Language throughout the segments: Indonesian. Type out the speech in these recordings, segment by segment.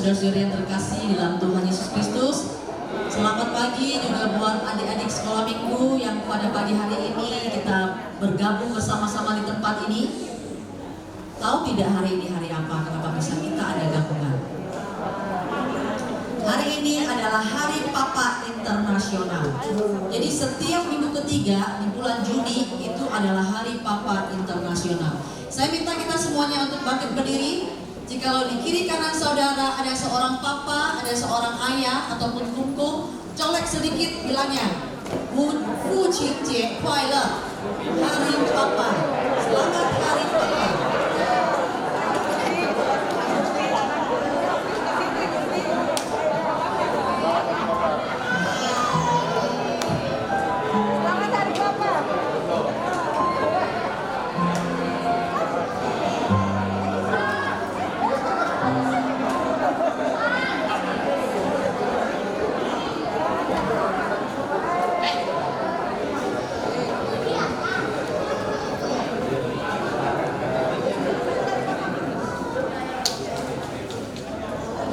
saudara-saudari yang terkasih di dalam Tuhan Yesus Kristus. Selamat pagi juga buat adik-adik sekolah minggu yang pada pagi hari ini kita bergabung bersama-sama di tempat ini. Tahu tidak hari ini hari apa? Kenapa bisa kita ada gabungan? Hari ini adalah Hari Papa Internasional. Jadi setiap minggu ketiga di bulan Juni itu adalah Hari Papa Internasional. Saya minta kita semuanya untuk bangkit berdiri. Jikalau di kiri kanan saudara ada seorang papa, ada seorang ayah ataupun kungkung, colek sedikit bilangnya, Fu Qing Jie Kuai Le, Hari Papa, selamat Hari Papa.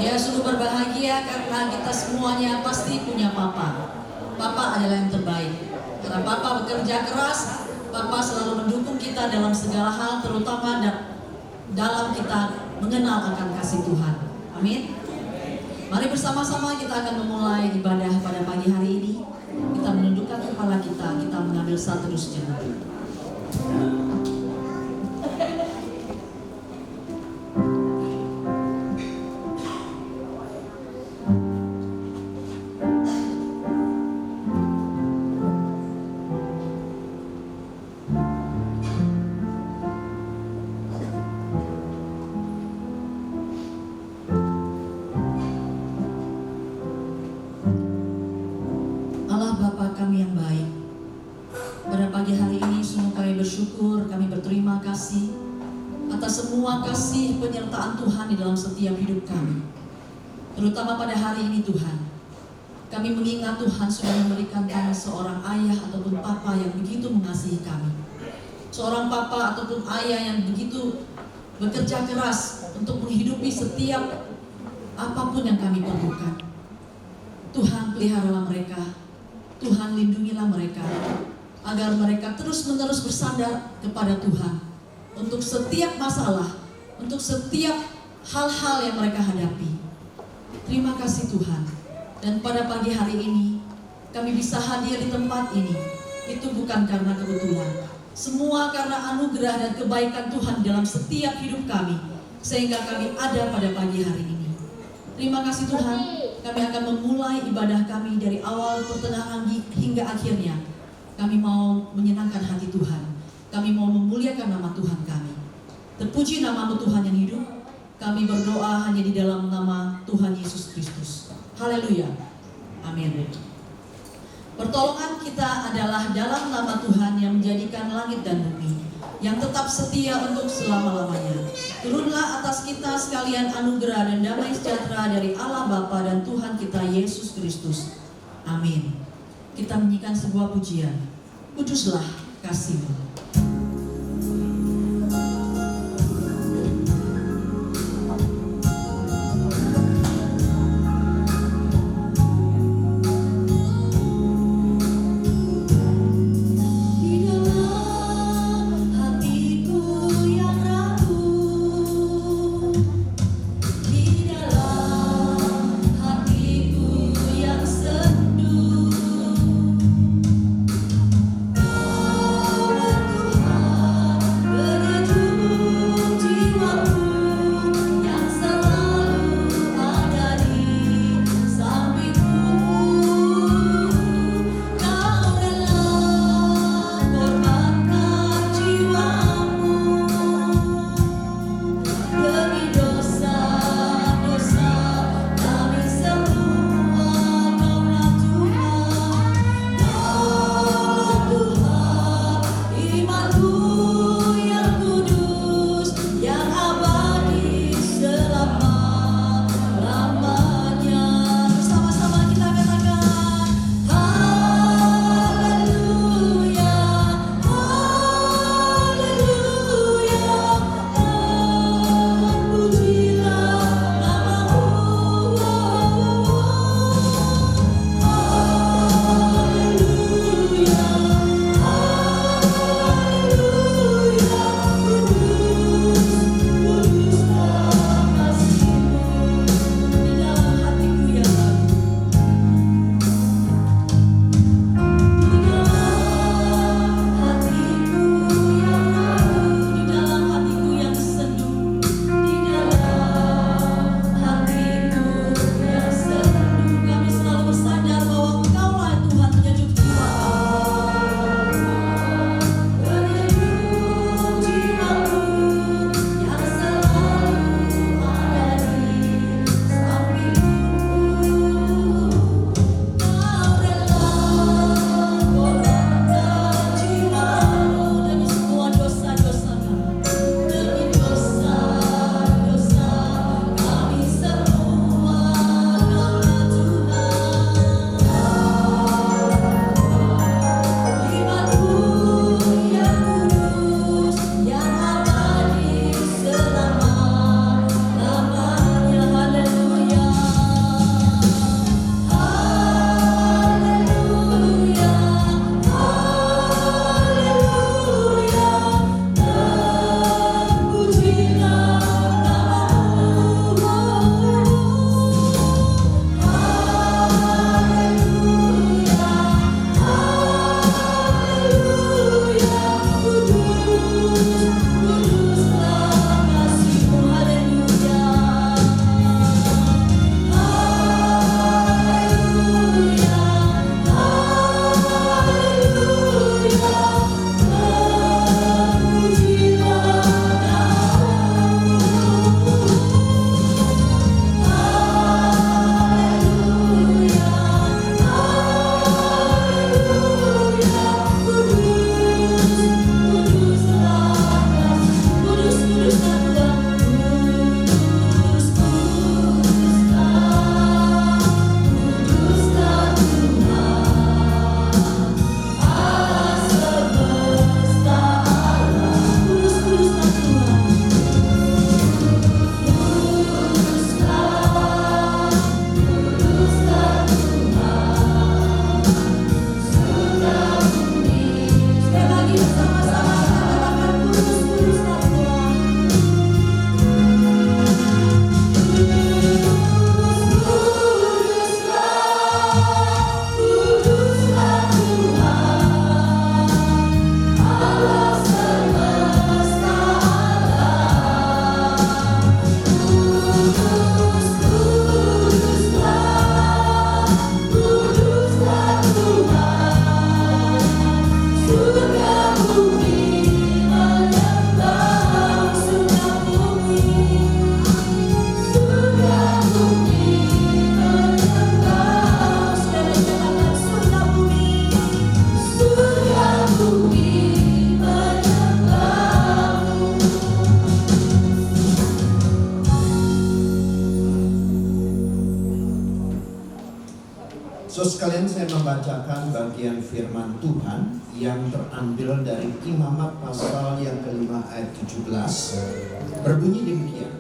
Ya, sungguh berbahagia karena kita semuanya pasti punya papa. Papa adalah yang terbaik. Karena papa bekerja keras, papa selalu mendukung kita dalam segala hal, terutama dalam kita mengenal akan kasih Tuhan. Amin. Mari bersama-sama kita akan memulai ibadah pada pagi hari ini. Kita menundukkan kepala kita mengambil satu sejenak. Bersyukur, kami berterima kasih atas semua kasih penyertaan Tuhan di dalam setiap hidup kami. Terutama pada hari ini Tuhan, kami mengingat Tuhan sudah memberikan kami seorang ayah ataupun papa yang begitu mengasihi kami. Seorang papa ataupun ayah yang begitu bekerja keras untuk menghidupi setiap apapun yang kami perlukan. Tuhan peliharalah mereka, Tuhan lindungilah mereka, agar mereka terus-menerus bersandar kepada Tuhan untuk setiap masalah, untuk setiap hal-hal yang mereka hadapi. Terima kasih Tuhan. Dan pada pagi hari ini kami bisa hadir di tempat ini. Itu bukan karena kebetulan, semua karena anugerah dan kebaikan Tuhan dalam setiap hidup kami, sehingga kami ada pada pagi hari ini. Terima kasih Tuhan. Kami akan memulai ibadah kami dari awal, pertengahan hingga akhirnya. Kami mau menyenangkan hati Tuhan. Kami mau memuliakan nama Tuhan kami. Terpuji nama-Mu Tuhan yang hidup. Kami berdoa hanya di dalam nama Tuhan Yesus Kristus. Haleluya. Amin. Pertolongan kita adalah dalam nama Tuhan yang menjadikan langit dan bumi, yang tetap setia untuk selama-lamanya. Turunlah atas kita sekalian anugerah dan damai sejahtera dari Allah Bapa dan Tuhan kita Yesus Kristus. Amin. Kita menyanyikan sebuah pujian, Kuduslah kasih-Mu. Tuhan So sekalian saya membacakan bagian firman Tuhan yang terambil dari Imamat pasal yang kelima ayat 17. Berbunyi demikian.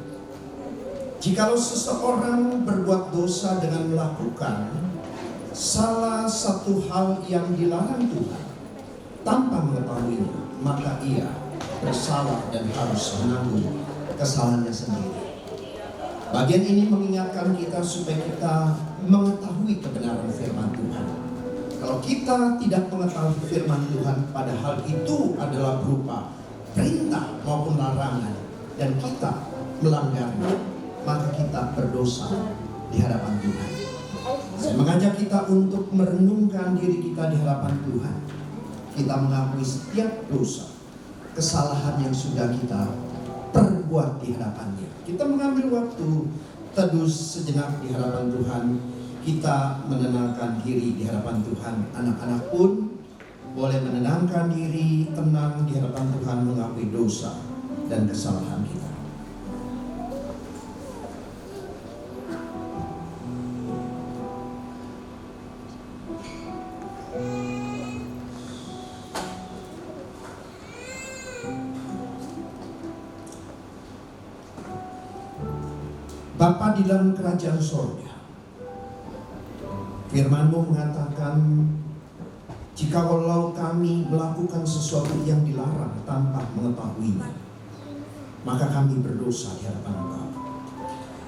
Jikalau seseorang berbuat dosa dengan melakukan salah satu hal yang dilarang Tuhan tanpa mengetahuinya, maka ia bersalah dan harus menanggung kesalahannya sendiri. Bagian ini mengingatkan kita supaya kita mengetahui kebenaran firman Tuhan. Kalau kita tidak mengetahui firman Tuhan, padahal itu adalah berupa perintah maupun larangan, dan kita melanggarnya, maka kita berdosa di hadapan Tuhan. Saya mengajak kita untuk merenungkan diri kita di hadapan Tuhan. Kita mengakui setiap dosa, kesalahan yang sudah kita perbuat di hadapannya. Kita mengambil waktu teduh sejenak di hadapan Tuhan. Kita menenangkan diri di hadapan Tuhan. Anak-anak pun boleh menenangkan diri, tenang di hadapan Tuhan, mengakui dosa dan kesalahan kita. Bapa di dalam kerajaan sorga, firman-Mu mengatakan, jikalau kami melakukan sesuatu yang dilarang tanpa mengetahuinya, maka kami berdosa di hadapan Engkau.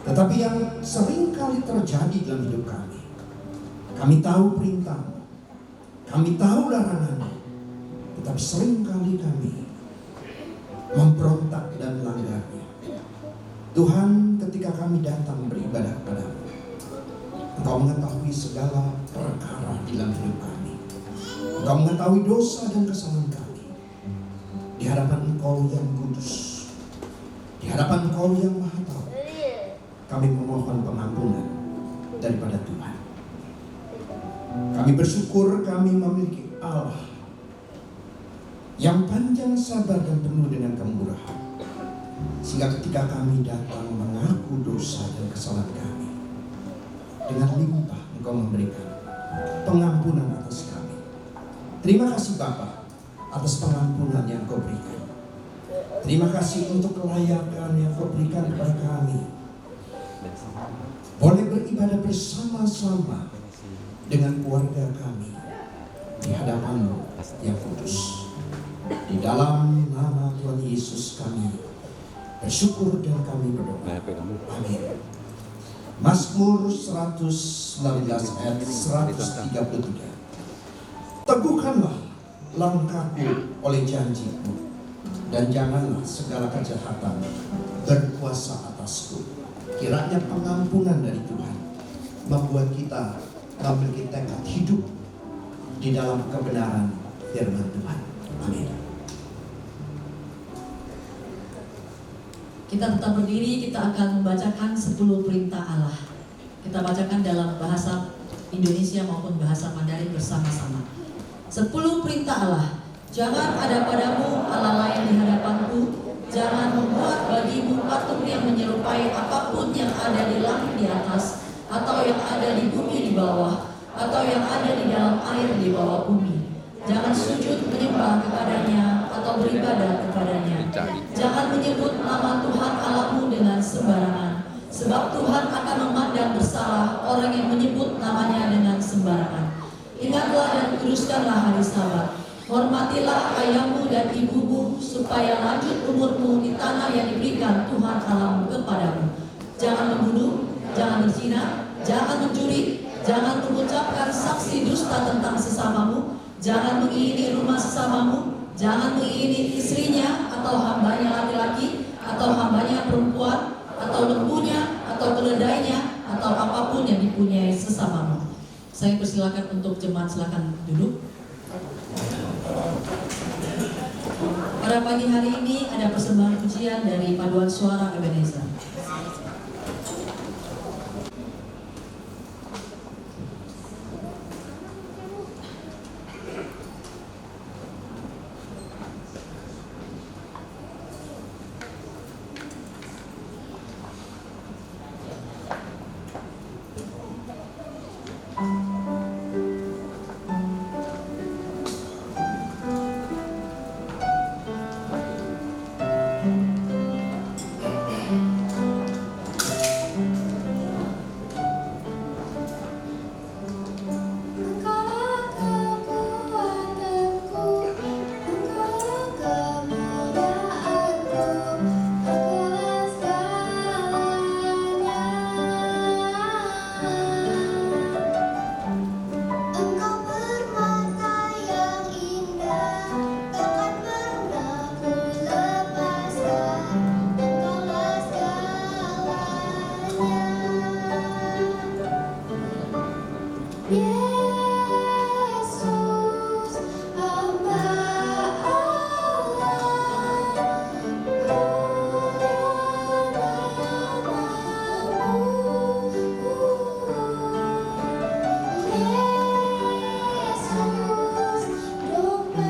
Tetapi yang sering kali terjadi dalam hidup kami tahu perintah-Mu, kami tahu larangan-Mu, tetapi sering kali kami memberontak dan melanggarnya. Tuhan, ketika kami datang beribadah kepada-Mu, Engkau mengetahui segala perkara di dalam hidup kami. Engkau mengetahui dosa dan kesalahan kami. Di hadapan Engkau yang kudus, di hadapan Engkau yang maha tahu, kami memohon pengampunan daripada Tuhan. Kami bersyukur kami memiliki Allah yang panjang sabar dan penuh dengan kemurahan, sehingga ketika kami datang mengaku dosa dan kesalahan kami, dengan limpah Engkau memberikan pengampunan atas kami. Terima kasih Bapa atas pengampunan yang Engkau berikan. Terima kasih untuk kelayakan yang Engkau berikan kepada kami. Boleh beribadah bersama-sama dengan keluarga kami di hadapan-Mu yang kudus. Di dalam nama Tuhan Yesus kami bersyukur dan kami berdoa. Amin. Mazmur 119 ayat 133. Teguhkanlah langkahku oleh janji-Mu, dan janganlah segala kejahatan berkuasa atasku. Kiranya pengampunan dari Tuhan membuat kita memiliki tekad hidup di dalam kebenaran firman Tuhan. Amin. Kita tetap berdiri, kita akan membacakan 10 perintah Allah. Kita bacakan dalam bahasa Indonesia maupun bahasa Mandarin bersama-sama. 10 perintah Allah. Jangan ada padamu Allah lain di hadapanku. Jangan membuat bagimu patung yang menyerupai apapun yang ada di langit di atas, atau yang ada di bumi di bawah, atau yang ada di dalam air di bawah bumi. Jangan sujud menyembah kepadanya atau beribadah kepadanya. Jangan menyebut nama Tuhan Allahmu dengan sembarangan, sebab Tuhan akan memandang bersalah orang yang menyebut namanya dengan sembarangan. Ingatlah dan kuduskanlah hari Sabat. Hormatilah ayahmu dan ibumu, supaya lanjut umurmu di tanah yang diberikan Tuhan Allahmu kepadamu. Jangan membunuh, jangan berzina, jangan mencuri, jangan mengucapkan saksi dusta tentang sesamamu, jangan mengingini rumah sesamamu, jangan mengingini istrinya atau hambanya laki-laki atau hambanya perempuan atau lembunya atau keledainya atau apapun yang dipunyai sesamamu. Saya persilakan untuk jemaat, silakan duduk. Pada pagi hari ini ada persembahan pujian dari Paduan Suara Ebenezer. Yesus, hamba Allah, Yesus, domba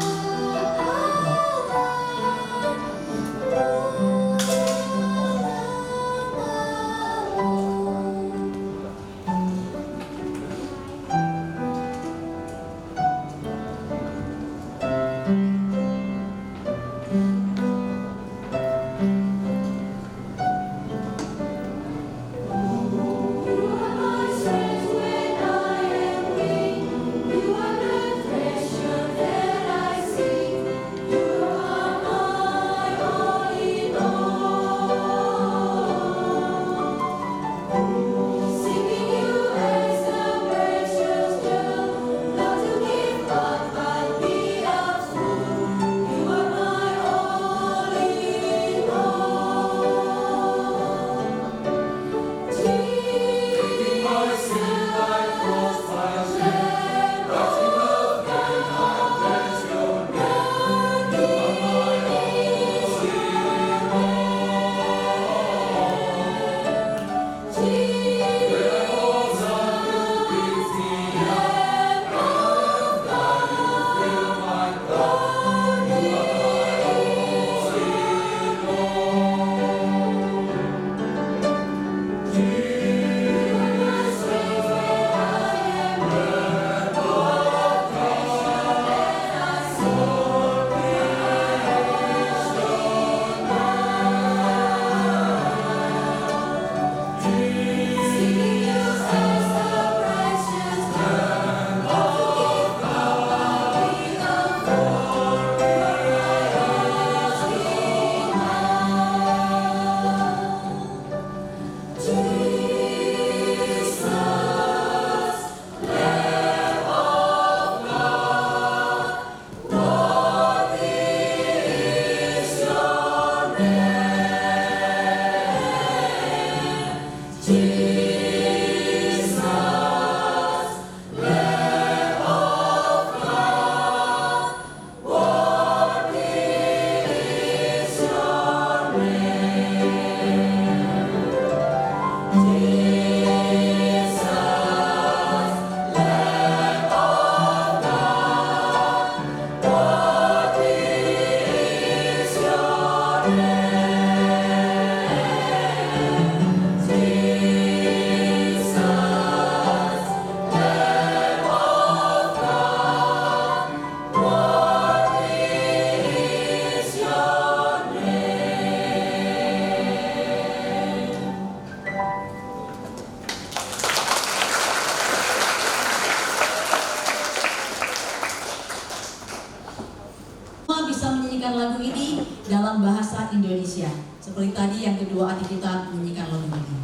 lagu ini dalam bahasa Indonesia. Seperti tadi yang kedua adik kita menyanyikan lagu ini.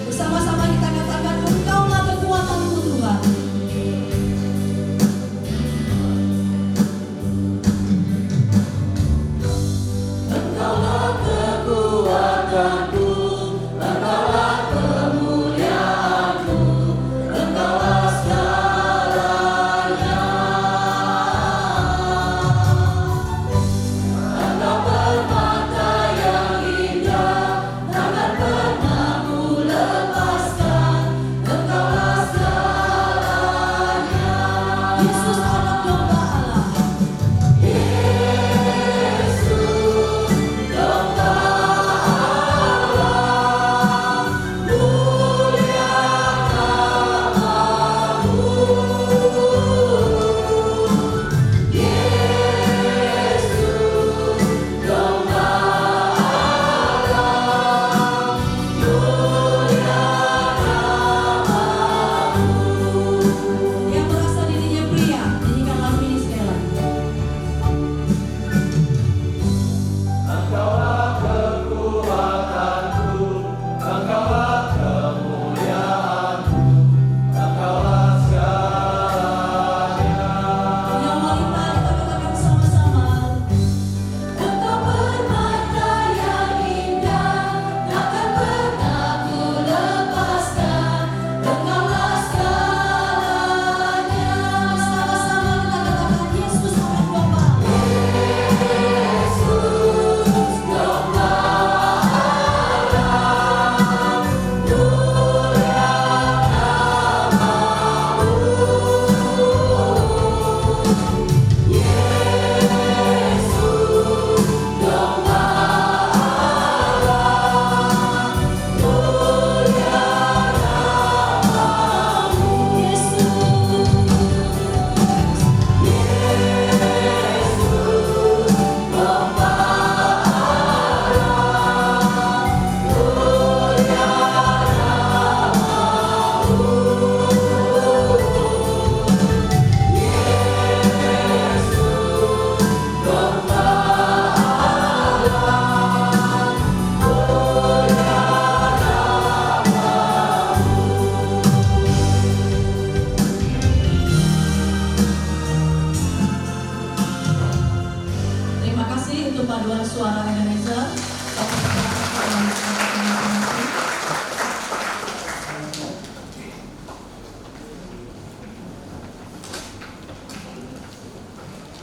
Bersama-sama kita katakan, Engkaulah kekuatanku Tuhan. Engkaulah kekuatan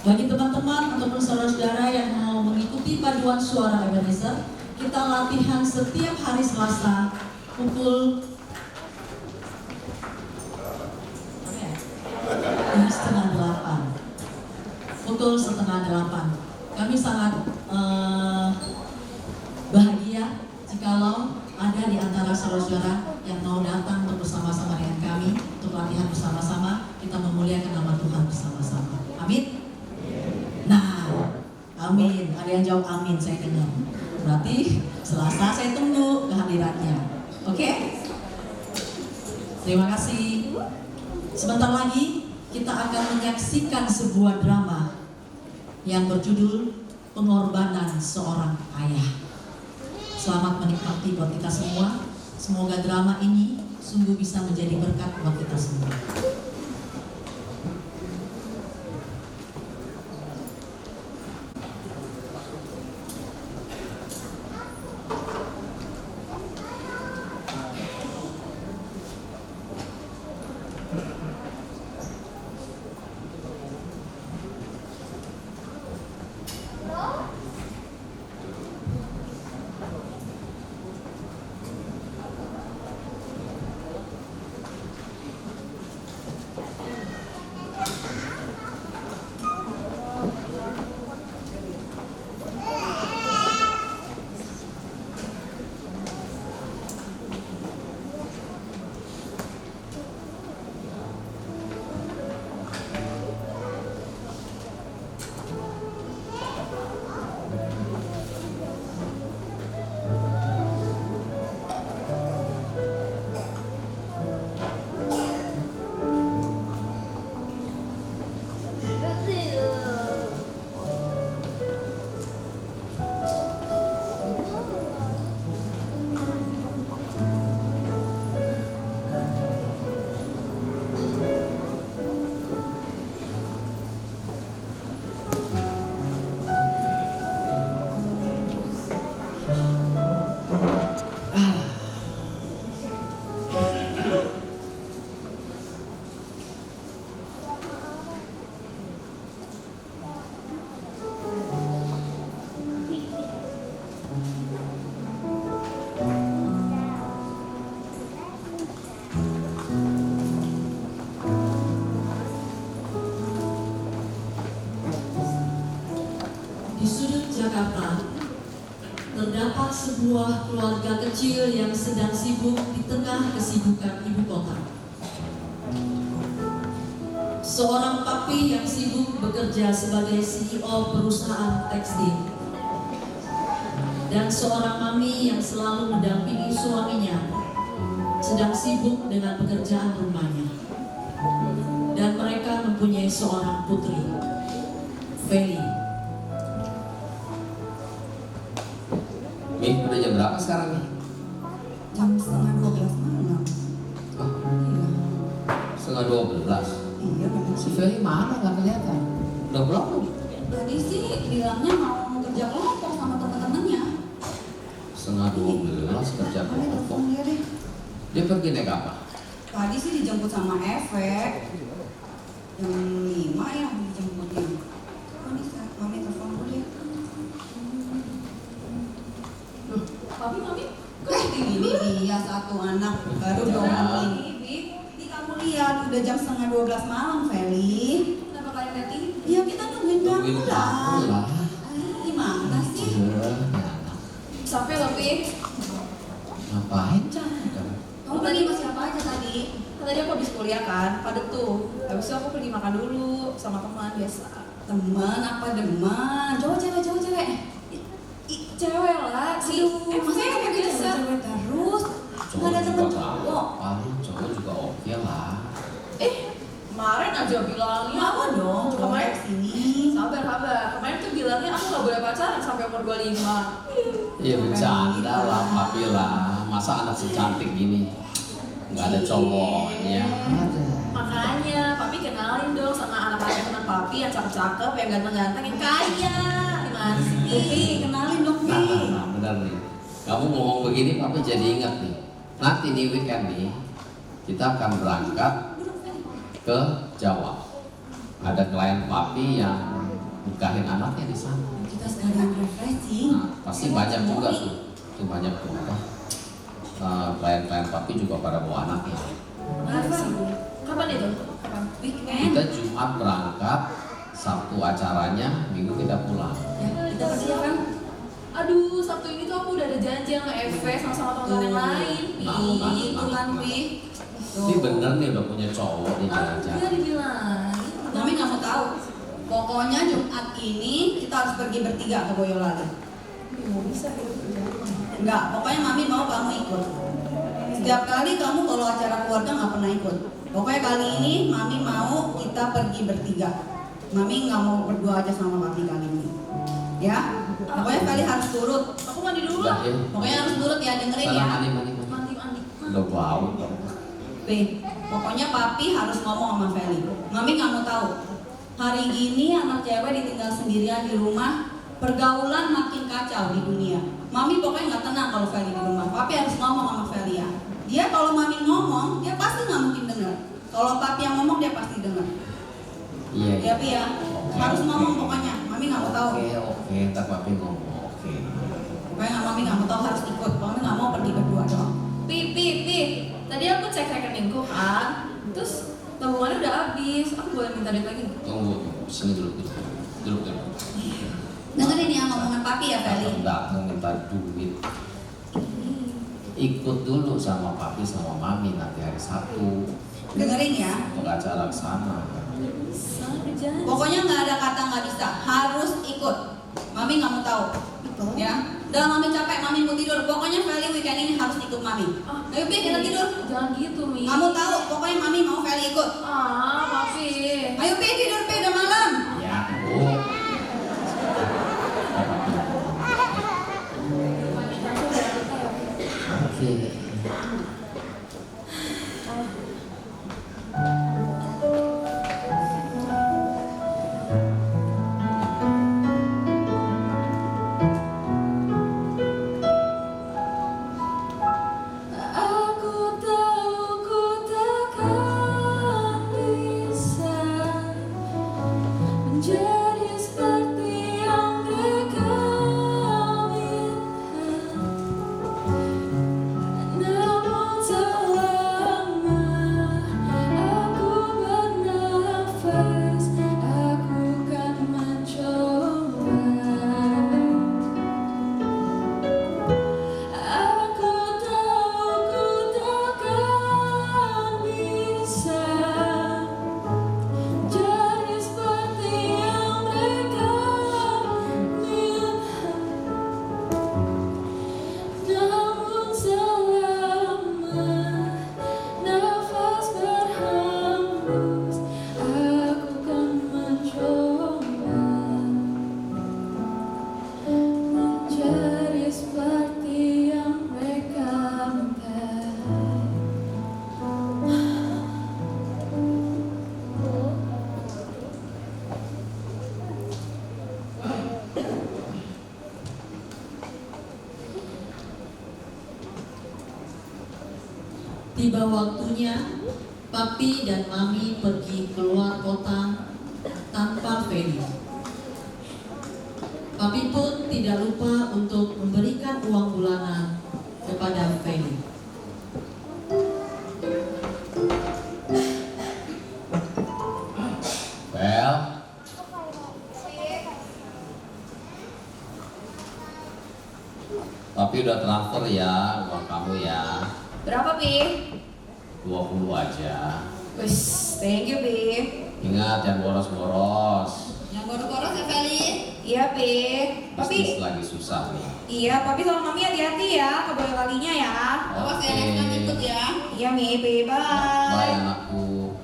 Bagi teman-teman ataupun saudara-saudara yang mau mengikuti paduan suara Ebenezer, kita latihan setiap hari Selasa pukul 7:30. Pukul 7:30. Kami sangat bahagia jikalau ada di antara saudara-saudara yang mau datang untuk bersama-sama dengan kami untuk latihan bersama-sama, kita memuliakan nama Tuhan bersama-sama. Amin. Nah, amin. Ada yang jawab amin, saya dengar. Berarti Selasa saya tunggu kehadirannya. Oke? Terima kasih. Sebentar lagi kita akan menyaksikan sebuah drama yang berjudul Pengorbanan Seorang Ayah. Selamat menikmati buat kita semua. Semoga drama ini sungguh bisa menjadi berkat buat kita semua. Di sudut Jakarta, terdapat sebuah keluarga kecil yang sedang sibuk di tengah kesibukan ibu kota. Seorang papi yang sibuk bekerja sebagai CEO perusahaan tekstil, dan seorang mami yang selalu mendampingi suaminya sedang sibuk dengan pekerjaan rumahnya. Dan mereka mempunyai seorang putri, Feli. Nih, udah jam berapa sekarang nih? Jam 11:30 malam. Oh, Iya. 11:30. Iya benar Si sih. Feli mana nggak kelihatan? Udah pulang belum? Tadi sih bilangnya mau kerja kelompok sama teman-temannya. 11:30 kerja Kali kelompok. telepon dia deh. Dia pergi naik apa? Tadi sih dijemput sama Efek. Jam 5 ya dijemputnya. Mami telepon dulu deh. Mami, Ini dia satu anak baru dong. Ini kamu lihat udah jam 11:30 malam, Feli. kenapa kalian lihat ini? Ya kita nungguin Tungguin kamu kamu lah. lah. Gimana sih? Capek loh, Pi. Ngapain capek? Kamu pergi sama siapa aja tadi? Tadi aku habis kuliah kan, padat tuh. Habis itu aku pergi makan dulu sama teman biasa. Teman apa deman? Cowok cewek. Cewek lah, si Masa kamu gitu biasa. cewek terus? Nggak ada temen cowok? Cowok juga oke lah. Kemarin aja bilangnya Apa dong? Coba Kemarin sini. sabar. Kemarin tuh bilangnya aku nggak boleh pacaran sampai umur 25. Iya bercanda lah, papi lah. Masa anak secantik gini nggak ada cowoknya? Ada. Makanya papi kenalin dong sama anak-anak teman papi yang cakep-cakep, yang ganteng-ganteng, yang kaya. Gimana sih? Pi, kenalin dong Pi. Nah, benar nih. Kamu ngomong begini, papi jadi ingat nih. Nanti di weekend nih, kita akan berangkat ke Jawa. Ada klien papi yang bukain anaknya di sana. Kita sekalian refreshing. Nah, pasti banyak juga tuh. Itu banyak tuh apa? Klien-klien papi juga pada bawa anaknya. Kapan itu? Kapan? Weekend. Kita Jumat berangkat, Sabtu acaranya, Minggu kita pulang. Ya, kita pergi ya kan? Aduh, Sabtu ini tuh aku udah ada janji sama Eve sama teman-teman yang lain. Itu kan, Pi. Ini bener nih udah punya cowok nih Dia jalan-jalan. dibilang. Mami nggak mau tahu. Pokoknya Jumat ini kita harus pergi bertiga ke Boyolali. Mau bisa gitu. Enggak, pokoknya Mami mau kamu ikut. Setiap kali kamu kalau acara keluarga nggak pernah ikut. Pokoknya kali ini Mami mau kita pergi bertiga. Mami nggak mau berdua aja sama Papi kali ini. Ya, pokoknya kali harus turut. Aku mandi dulu Udah lah. ya. Pokoknya harus turut ya, dengerin Sana ya. mandi. Mandi. Udah bau dong. Pi, pokoknya Papi harus ngomong sama Feli. Mami nggak mau tahu. Hari gini anak cewek ditinggal sendirian di rumah, pergaulan makin kacau di dunia. Mami pokoknya nggak tenang kalau Feli di rumah. Papi harus ngomong sama Feli ya. Dia kalau Mami ngomong, dia pasti nggak mungkin dengar. Kalau Papi yang ngomong, dia pasti dengar. Iya. Ya Pi ya, Oke, harus oke. ngomong pokoknya. Mami nggak mau tahu. Oke, ntar papi ngomong. Oke. Pokoknya Mami nggak mau tahu, harus ikut. Mami nggak mau pergi berdua doang. Pi. Tadi aku cek rekeningku kan. Terus tabungannya udah habis. Aku boleh minta duit lagi nggak? Tunggu, sini dulu. Dengerin ya ngomongan Papi ya Feli. Datang minta duit. Ikut dulu sama papi sama mami nanti hari Sabtu Dengerin ya. untuk acara ke sana. Bisa, udah janji. Pokoknya nggak ada kata nggak bisa, harus ikut. Mami nggak mau tahu, ya. Udah Mami capek, Mami mau tidur. Pokoknya Feli weekend ini harus ikut Mami. Ayo Pi, kita tidur. Jangan gitu, Mi. Kamu tahu, pokoknya Mami mau Feli ikut. Papi. Ayo Pi, tidur Pi, udah malam. Ya, Bu. Oke. Aku tahu ku takkan bisa menjadi seperti yang mereka minta. Namun selama aku bernafas, aku kan mencoba. Aku tahu ku takkan bisa jadi seperti yang mereka minta. Namun selama nafas berhembus, aku kan mencoba menjadi seperti yang mereka minta. Tiba waktunya, Papi dan Mami pergi keluar kota tanpa Feli. Papi pun tidak lupa untuk memberikan uang bulanan kepada Feli. Well, papi udah transfer ya uang kamu ya. Berapa, Pi? 20 aja. Wis, thank you, Pi. Ingat jangan boros-boros. Yang boros-boros ya Feli. Iya, Pi. Papi, Bisnis lagi susah nih. iya, Papi sama Mami hati-hati ya, ke Boyolalinya ya. Awas ya, next time ikut ya. Iya, Mi, Pi, bye. Bye anakku.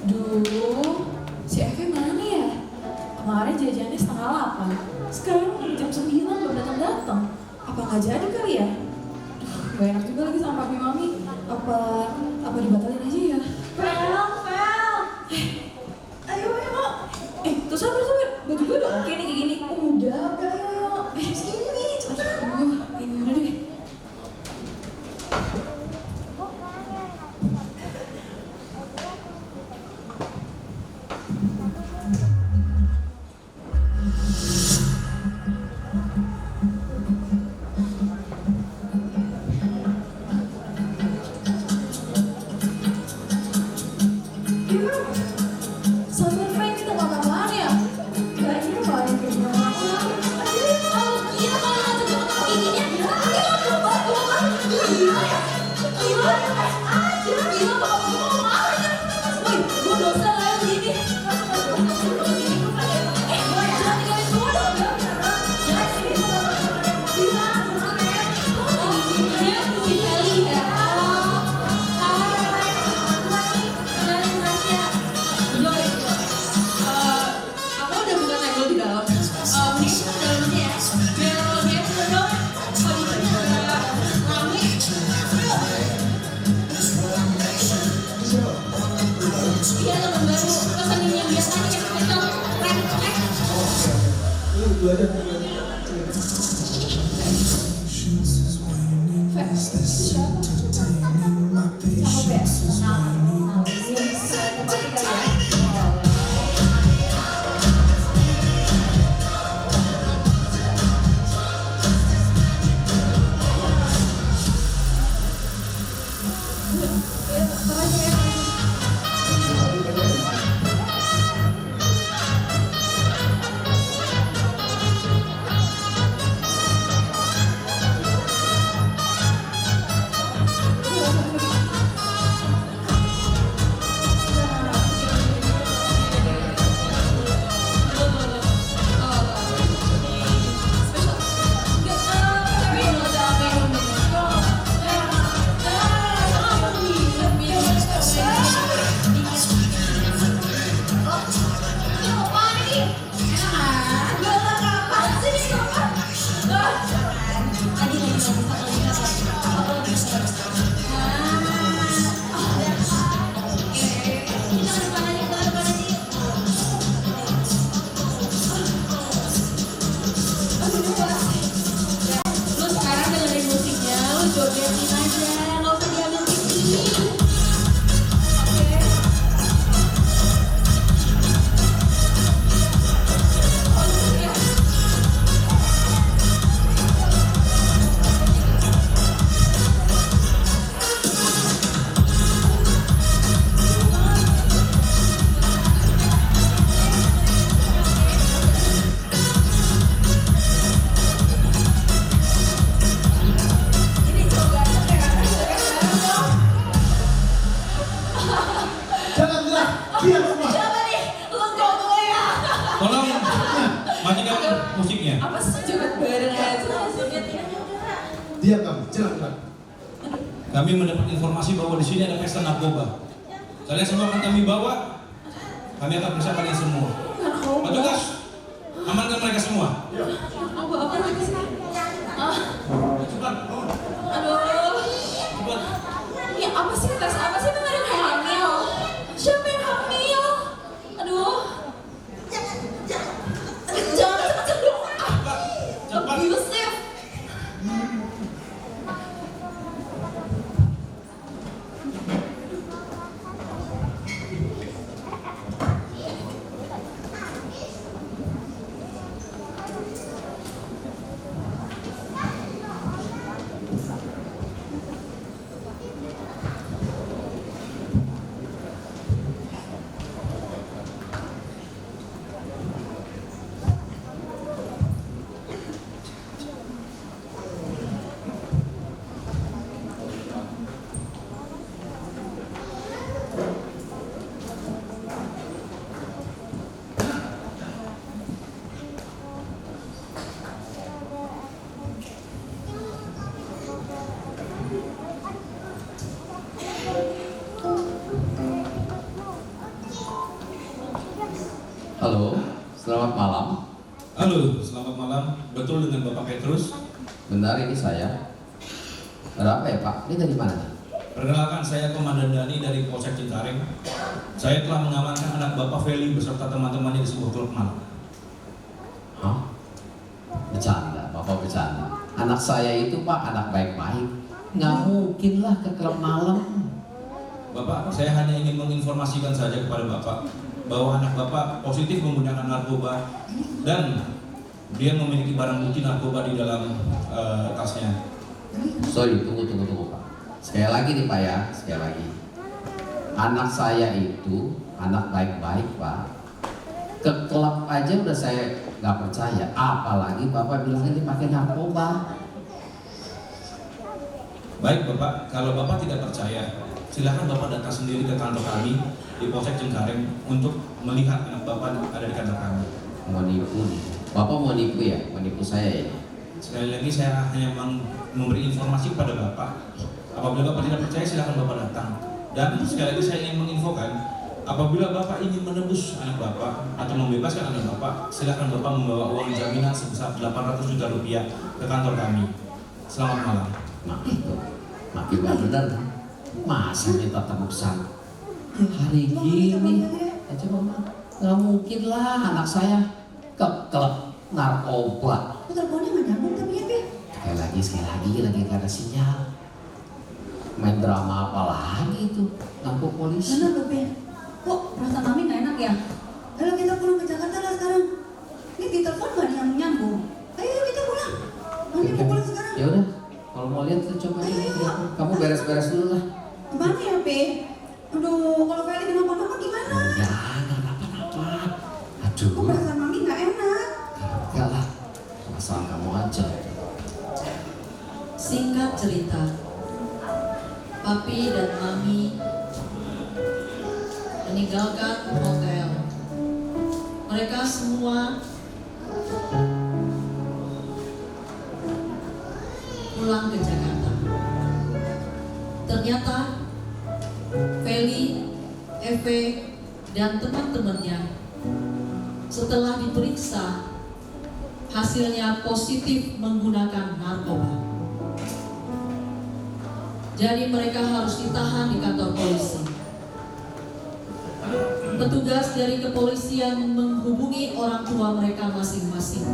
Duh, si Eve mana ya? Kemarin jajannya 7:30. Sekarang udah jam 9 belum datang-datang. Apa nggak jadi kali ya? Duh, gak enak juga lagi sama papi mami. Apa dibatalin aja ya? Ayo. Tuh sabar. Baju gue udah oke nih kayak gini. Udah, ayo. Sini, cepet. Ini udah deh. Sabar, Frank, kita mau apaan ya? Kayaknya paling kayaknya gila kalau ngajak temen kamu giginya. Gila bapak kamu mau aja. Woi, gue dosa lah yang begini. Jangan tinggalin gue dong. Si Feli ya. Aku udah buka tegel di dalam. Mending kita ke dalam aja ya. Biar lebih enak dong. Rame. Iya teman baru. Pesanin yang biasanya kita tegel. Lu sekarang dengerin musiknya, lu jogetin aja, nggak usah diambil pipi. Oke. Jangan gerak, diam semua. Siapa nih? Lu kok gue ya? Tolong matikan musiknya. Apa sih joget bareng aja? Diam kamu, jangan gerak. Kami mendapat informasi bahwa di sini ada pesta narkoba. Kalian semua akan kami bawa. Kami akan periksa kalian semua. Petugas, amankan mereka semua. Apa lagi sih? Cepat. Aduh. Cepat. Ya apa sih tes apa sih beneran hamil? Siapa yang hamil? Aduh. Jangan cepet dong. Cepat. Abusive. Selamat malam. Halo, selamat malam. Betul dengan Bapak Petrus? Benar, ini saya. Ada apa ya Pak? Ini dari mana nih? Perkenalkan, saya Komandan Dani dari Polsek Cengkareng. Saya telah mengamankan anak Bapak Feli beserta teman-temannya di sebuah klub malam. Hah? Bercanda, Bapak bercanda. Anak saya itu Pak, anak baik-baik. Nggak mungkin lah ke klub malam. Bapak, saya hanya ingin menginformasikan saja kepada Bapak bahwa anak Bapak positif menggunakan narkoba dan dia memiliki barang bukti narkoba di dalam tasnya. Sorry, tunggu Pak. Sekali lagi nih Pak ya, sekali lagi. Anak saya itu anak baik-baik Pak. Ke klub aja udah saya nggak percaya, apalagi Bapak bilang ini pakai narkoba. Baik Bapak, kalau Bapak tidak percaya, silakan Bapak datang sendiri ke kantor kami di Polsek Cengkareng untuk melihat anak Bapak ada di kantor kami. Mau nipu nih. Bapak mau nipu ya? Mau nipu saya ya? Sekali lagi saya hanya memberi informasi kepada Bapak. Apabila Bapak tidak percaya, silakan Bapak datang. Dan sekali lagi saya ingin menginfokan, apabila Bapak ingin menebus anak Bapak atau membebaskan anak Bapak, silakan Bapak membawa uang jaminan sebesar 800 juta rupiah ke kantor kami. Selamat malam. Nah itu, makin gak bener kan? Masa minta tebusan hari gini? Ya coba nggak mungkin lah anak saya ke klub narkoba. Teleponnya nggak nyambung tapi ya, Be. Sekali lagi gak ada sinyal. Main drama apa lagi itu? Lampu polisi. Bener loh, Be. Kok perasaan Mami nggak enak ya? Ayo kita pulang ke Jakarta lah sekarang. Ini di telepon nggak nyambung. Ayo kita pulang. Mami mau pulang sekarang. Ya udah, kalau mau lihat kita coba ini. Kamu beres-beres dulu lah. Gimana ya, Be? Aduh, kalau Feli kenapa-napa gimana? Ya, nggak apa-apa. Kok Aduh, perasaan Mami nggak enak? enggak lah. Masalah kamu aja. Singkat cerita, Papi dan Mami meninggalkan hotel. Mereka semua pulang ke Jakarta. Ternyata Feli, Eve, dan teman-temannya setelah diperiksa hasilnya positif menggunakan narkoba. Jadi mereka harus ditahan di kantor polisi. Petugas dari kepolisian menghubungi orang tua mereka masing-masing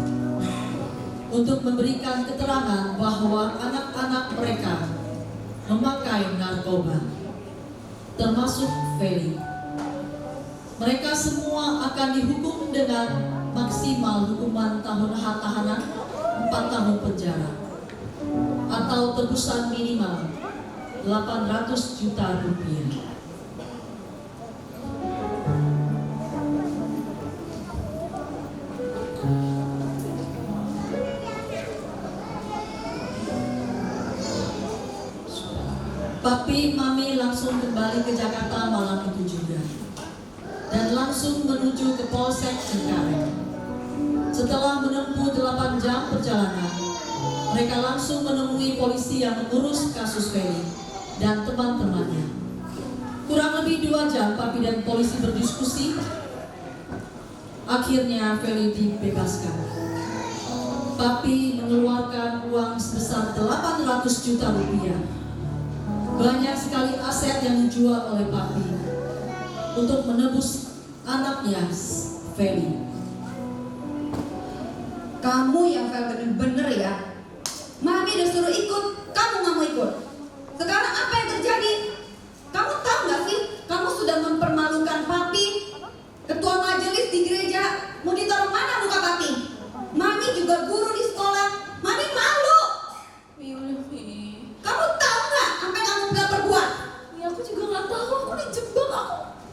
untuk memberikan keterangan bahwa anak-anak mereka memakai narkoba, termasuk Feli. Mereka semua akan dihukum dengan maksimal hukuman tahanan 4 tahun penjara atau tebusan minimal 800 juta rupiah. Papi Mami langsung kembali ke Jakarta malam itu juga dan langsung menuju ke Polsek Cengkareng. Setelah menempuh 8 jam perjalanan, mereka langsung menemui polisi yang mengurus kasus Feli dan teman-temannya. Kurang lebih 2 jam Papi dan polisi berdiskusi. Akhirnya Feli dibebaskan. Papi mengeluarkan uang sebesar 800 juta rupiah. Banyak sekali aset yang dijual oleh Papi untuk menebus anaknya Feli. Kamu yang bener-bener ya. Mami udah suruh ikut, kamu nggak mau ikut. Sekarang apa yang terjadi? Kamu tahu nggak sih? Kamu sudah mempermalukan Papi. Ketua majelis di gereja, mau ditaruh mana muka Papi? Mami juga guru di sekolah. Mami malu. Kamu tahu nggak apa yang kamu nggak perbuat? Ya aku juga nggak tahu, aku dijebak,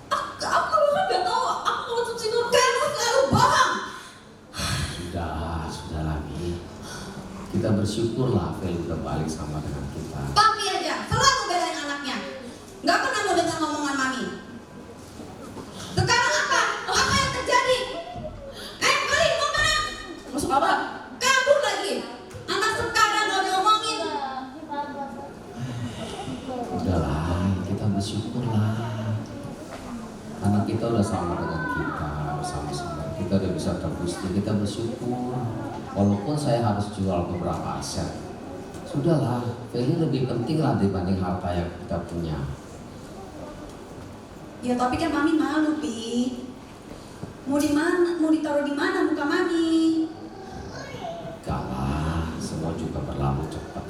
aku bahkan nggak tahu aku masuk sini. Kamu selalu bohong. Sudah lagi. Kita bersyukurlah Feli udah balik sama dengan kita. Papi aja selalu belain anaknya. Nggak pernah mau dengar ngomongan Mami. Sekarang apa? Apa yang terjadi? Feli mau mana? Masuk apa? Kabur lagi. Anak sekarang mau diomongin. Udahlah, kita bersyukurlah. Anak kita udah sama dengan kita, bersama-sama kita udah bisa tebus, kita bersyukur. Walaupun saya harus jual beberapa aset, sudahlah, Feli lebih penting lah dibanding harta yang kita punya. Ya tapi kan mami malu, Pi. Mau ditaruh di mana muka mami? Gak lah, semua juga berlalu cepat.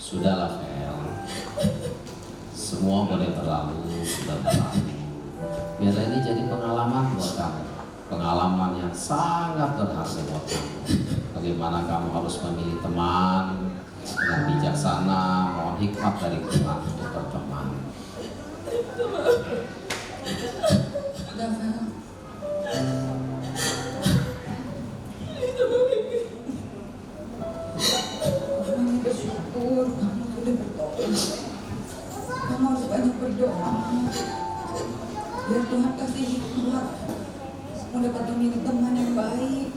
Sudahlah Fel, semua boleh berlalu, sudah berlalu. Biar ini jadi pengalaman buat kamu, pengalaman yang sangat berharga buat kamu. Bagaimana kamu harus memilih teman dengan bijaksana, mohon hikmat dari Tuhan untuk berteman. Udah, Fel. Mami bersyukur kamu sudah bertobat. Kamu harus banyak berdoa. Biar Tuhan kasih hikmat mendapat memilih teman yang baik.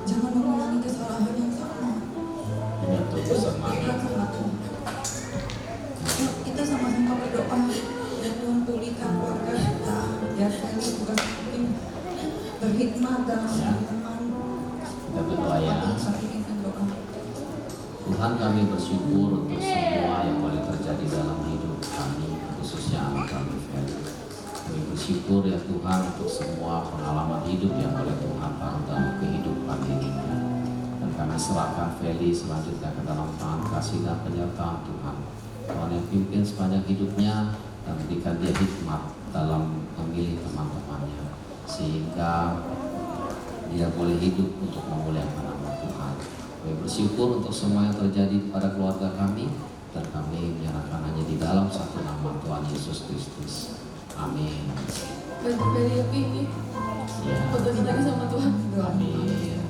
Jangan mengulangi kesalahan yang sama. Ya tuh bersemangat. Ingat sama Tuhan. Yuk kita sama-sama berdoa dan Tuhan pulihkan keluarga kita. Biar kami juga semakin berhikmat dalam menjadi teman. Kita berdoa ya. Saat ini kita doa. Tuhan, kami bersyukur untuk semua yang boleh terjadi dalam hidup kami, khususnya anak kami Feli. Kami bersyukur ya Tuhan untuk semua pengalaman hidup yang boleh Tuhan taruh dalam kehidupan dirinya. Dan kami serahkan Feli selanjutnya ke dalam tangan kasih dan penyertaan Tuhan. Tuhan yang pimpin sepanjang hidupnya dan berikan dia hikmat dalam memilih teman-temannya, sehingga dia boleh hidup untuk memuliakan nama Tuhan. Kami bersyukur untuk semua yang terjadi pada keluarga kami, dan kami menyerahkan hanya di dalam satu nama Tuhan Yesus Kristus. Amin. Bagi Feli lebih ini, Ya. fotonya lagi sama Tuhan. Amin.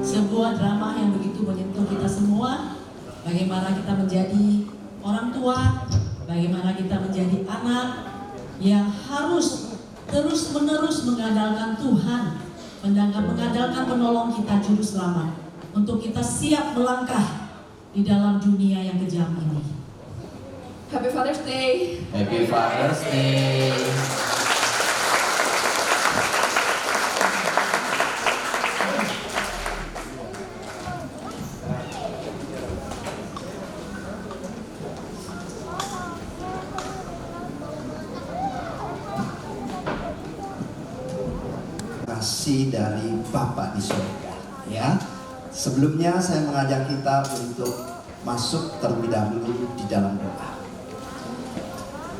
Sebuah drama yang begitu menyentuh kita semua, baik bagaimana kita menjadi orang tua, bagaimana kita menjadi anak yang harus terus-menerus mengandalkan Tuhan, mengandalkan penolong kita juru selamat, untuk kita siap melangkah di dalam dunia yang kejam ini. Happy Father's Day. Happy Father's Day. Kasih dari Bapa di surga, ya. Sebelumnya saya mengajak kita untuk masuk terlebih dahulu di dalam doa.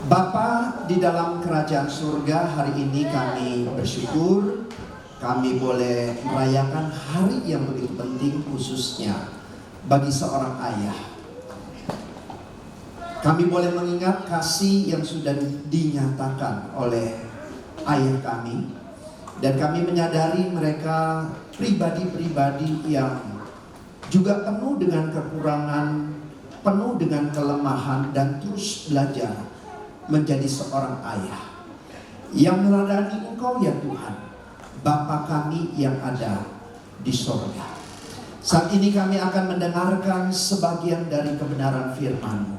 Bapa di dalam kerajaan surga, hari ini kami bersyukur kami boleh merayakan hari yang begitu penting, khususnya bagi seorang ayah. Kami boleh mengingat kasih yang sudah dinyatakan oleh ayah kami, dan kami menyadari mereka pribadi-pribadi yang juga penuh dengan kekurangan, penuh dengan kelemahan, dan terus belajar menjadi seorang ayah yang meladani Engkau ya Tuhan, Bapa kami yang ada di sorga. Saat ini kami akan mendengarkan sebagian dari kebenaran firman-Mu.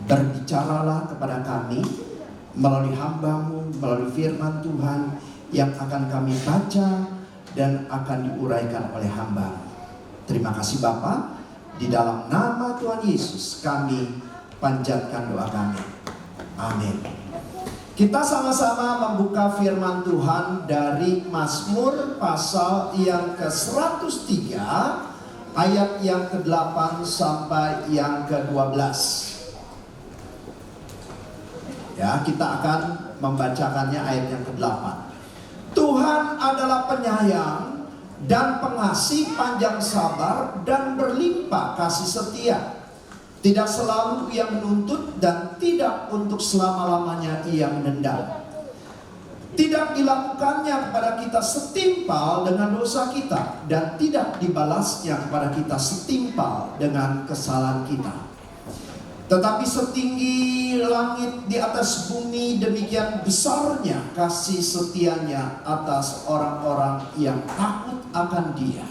Berbicaralah kepada kami melalui hamba-Mu, melalui firman Tuhan yang akan kami baca dan akan diuraikan oleh hamba. Terima kasih Bapa, di dalam nama Tuhan Yesus kami panjatkan doa kami. Amin. Kita sama-sama membuka firman Tuhan dari Mazmur pasal yang ke-103 ayat yang ke-8 sampai yang ke-12. Ya, kita akan membacakannya ayat yang ke-8. Tuhan adalah penyayang dan pengasih, panjang sabar dan berlimpah kasih setia. Tidak selalu ia menuntut dan tidak untuk selama-lamanya ia menendang. Tidak dilakukannya kepada kita setimpal dengan dosa kita, dan tidak dibalasnya kepada kita setimpal dengan kesalahan kita. Tetapi setinggi langit di atas bumi, demikian besarnya kasih setianya atas orang-orang yang takut akan Dia.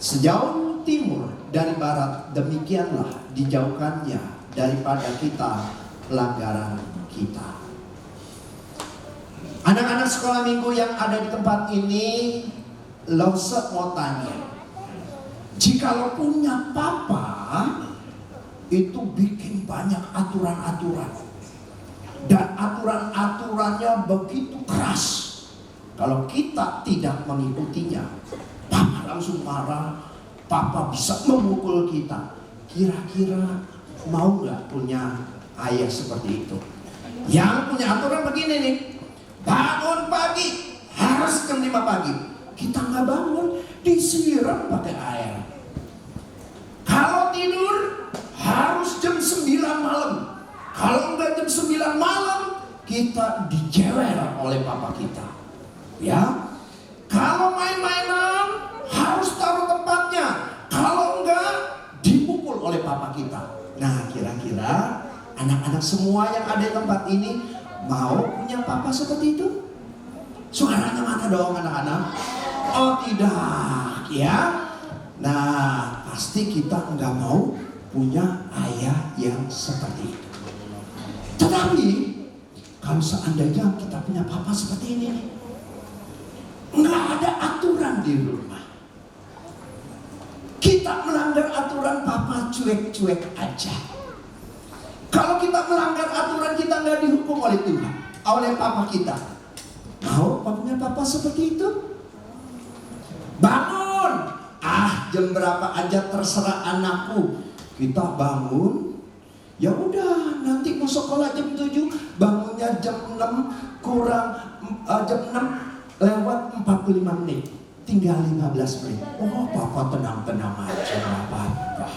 Sejauh timur dari barat, demikianlah dijauhkannya daripada kita pelanggaran kita. Anak-anak sekolah minggu yang ada di tempat ini, Lause mau tanya, jikalau punya papa itu bikin banyak aturan-aturan, dan aturan-aturannya begitu keras, kalau kita tidak mengikutinya, papa langsung marah, papa bisa memukul kita. Kira-kira mau nggak punya ayah seperti itu? Yang punya aturan begini nih, bangun pagi harus jam 5 pagi. Kita nggak bangun, disiram pakai air. Kalau tidur harus jam 9 malam. Kalau nggak jam 9 malam, kita dijewer oleh papa kita. Ya, kalau main-mainan harus taruh tempatnya. Kalau enggak, dipukul oleh papa kita. Nah, kira-kira anak-anak semua yang ada di tempat ini mau punya papa seperti itu? Suaranya mana dong anak-anak? Oh tidak, ya. Nah, pasti kita enggak mau punya ayah yang seperti itu. Tetapi kalau seandainya kita punya papa seperti ini nih, enggak ada aturan di rumah, kita melanggar aturan, papa cuek-cuek aja. Kalau kita melanggar aturan, kita nggak dihukum oleh Tuhan, oleh papa kita. Mau punya papa seperti itu? Bangun, jam berapa aja terserah anakku. Kita bangun, ya udah, nanti mau sekolah jam 7, bangunnya jam 6 kurang jam 6 lewat 45 menit. Tinggal 15 menit. Oh, papa tenang-tenang aja, gak apa-apa.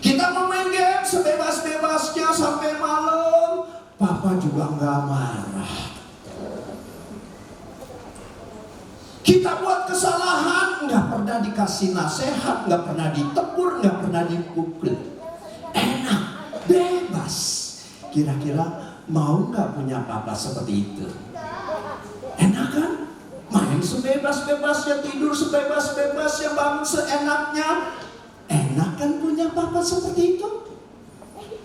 Kita mau main game sebebas-bebasnya sampai malam, papa juga gak marah. Kita buat kesalahan, nggak pernah dikasih nasihat, nggak pernah ditegur, nggak pernah dipukul. Enak, bebas. Kira-kira mau nggak punya papa seperti itu? Enak kan? Main sebebas-bebasnya, tidur sebebas-bebasnya, bangun seenaknya. Enak kan punya papa seperti itu?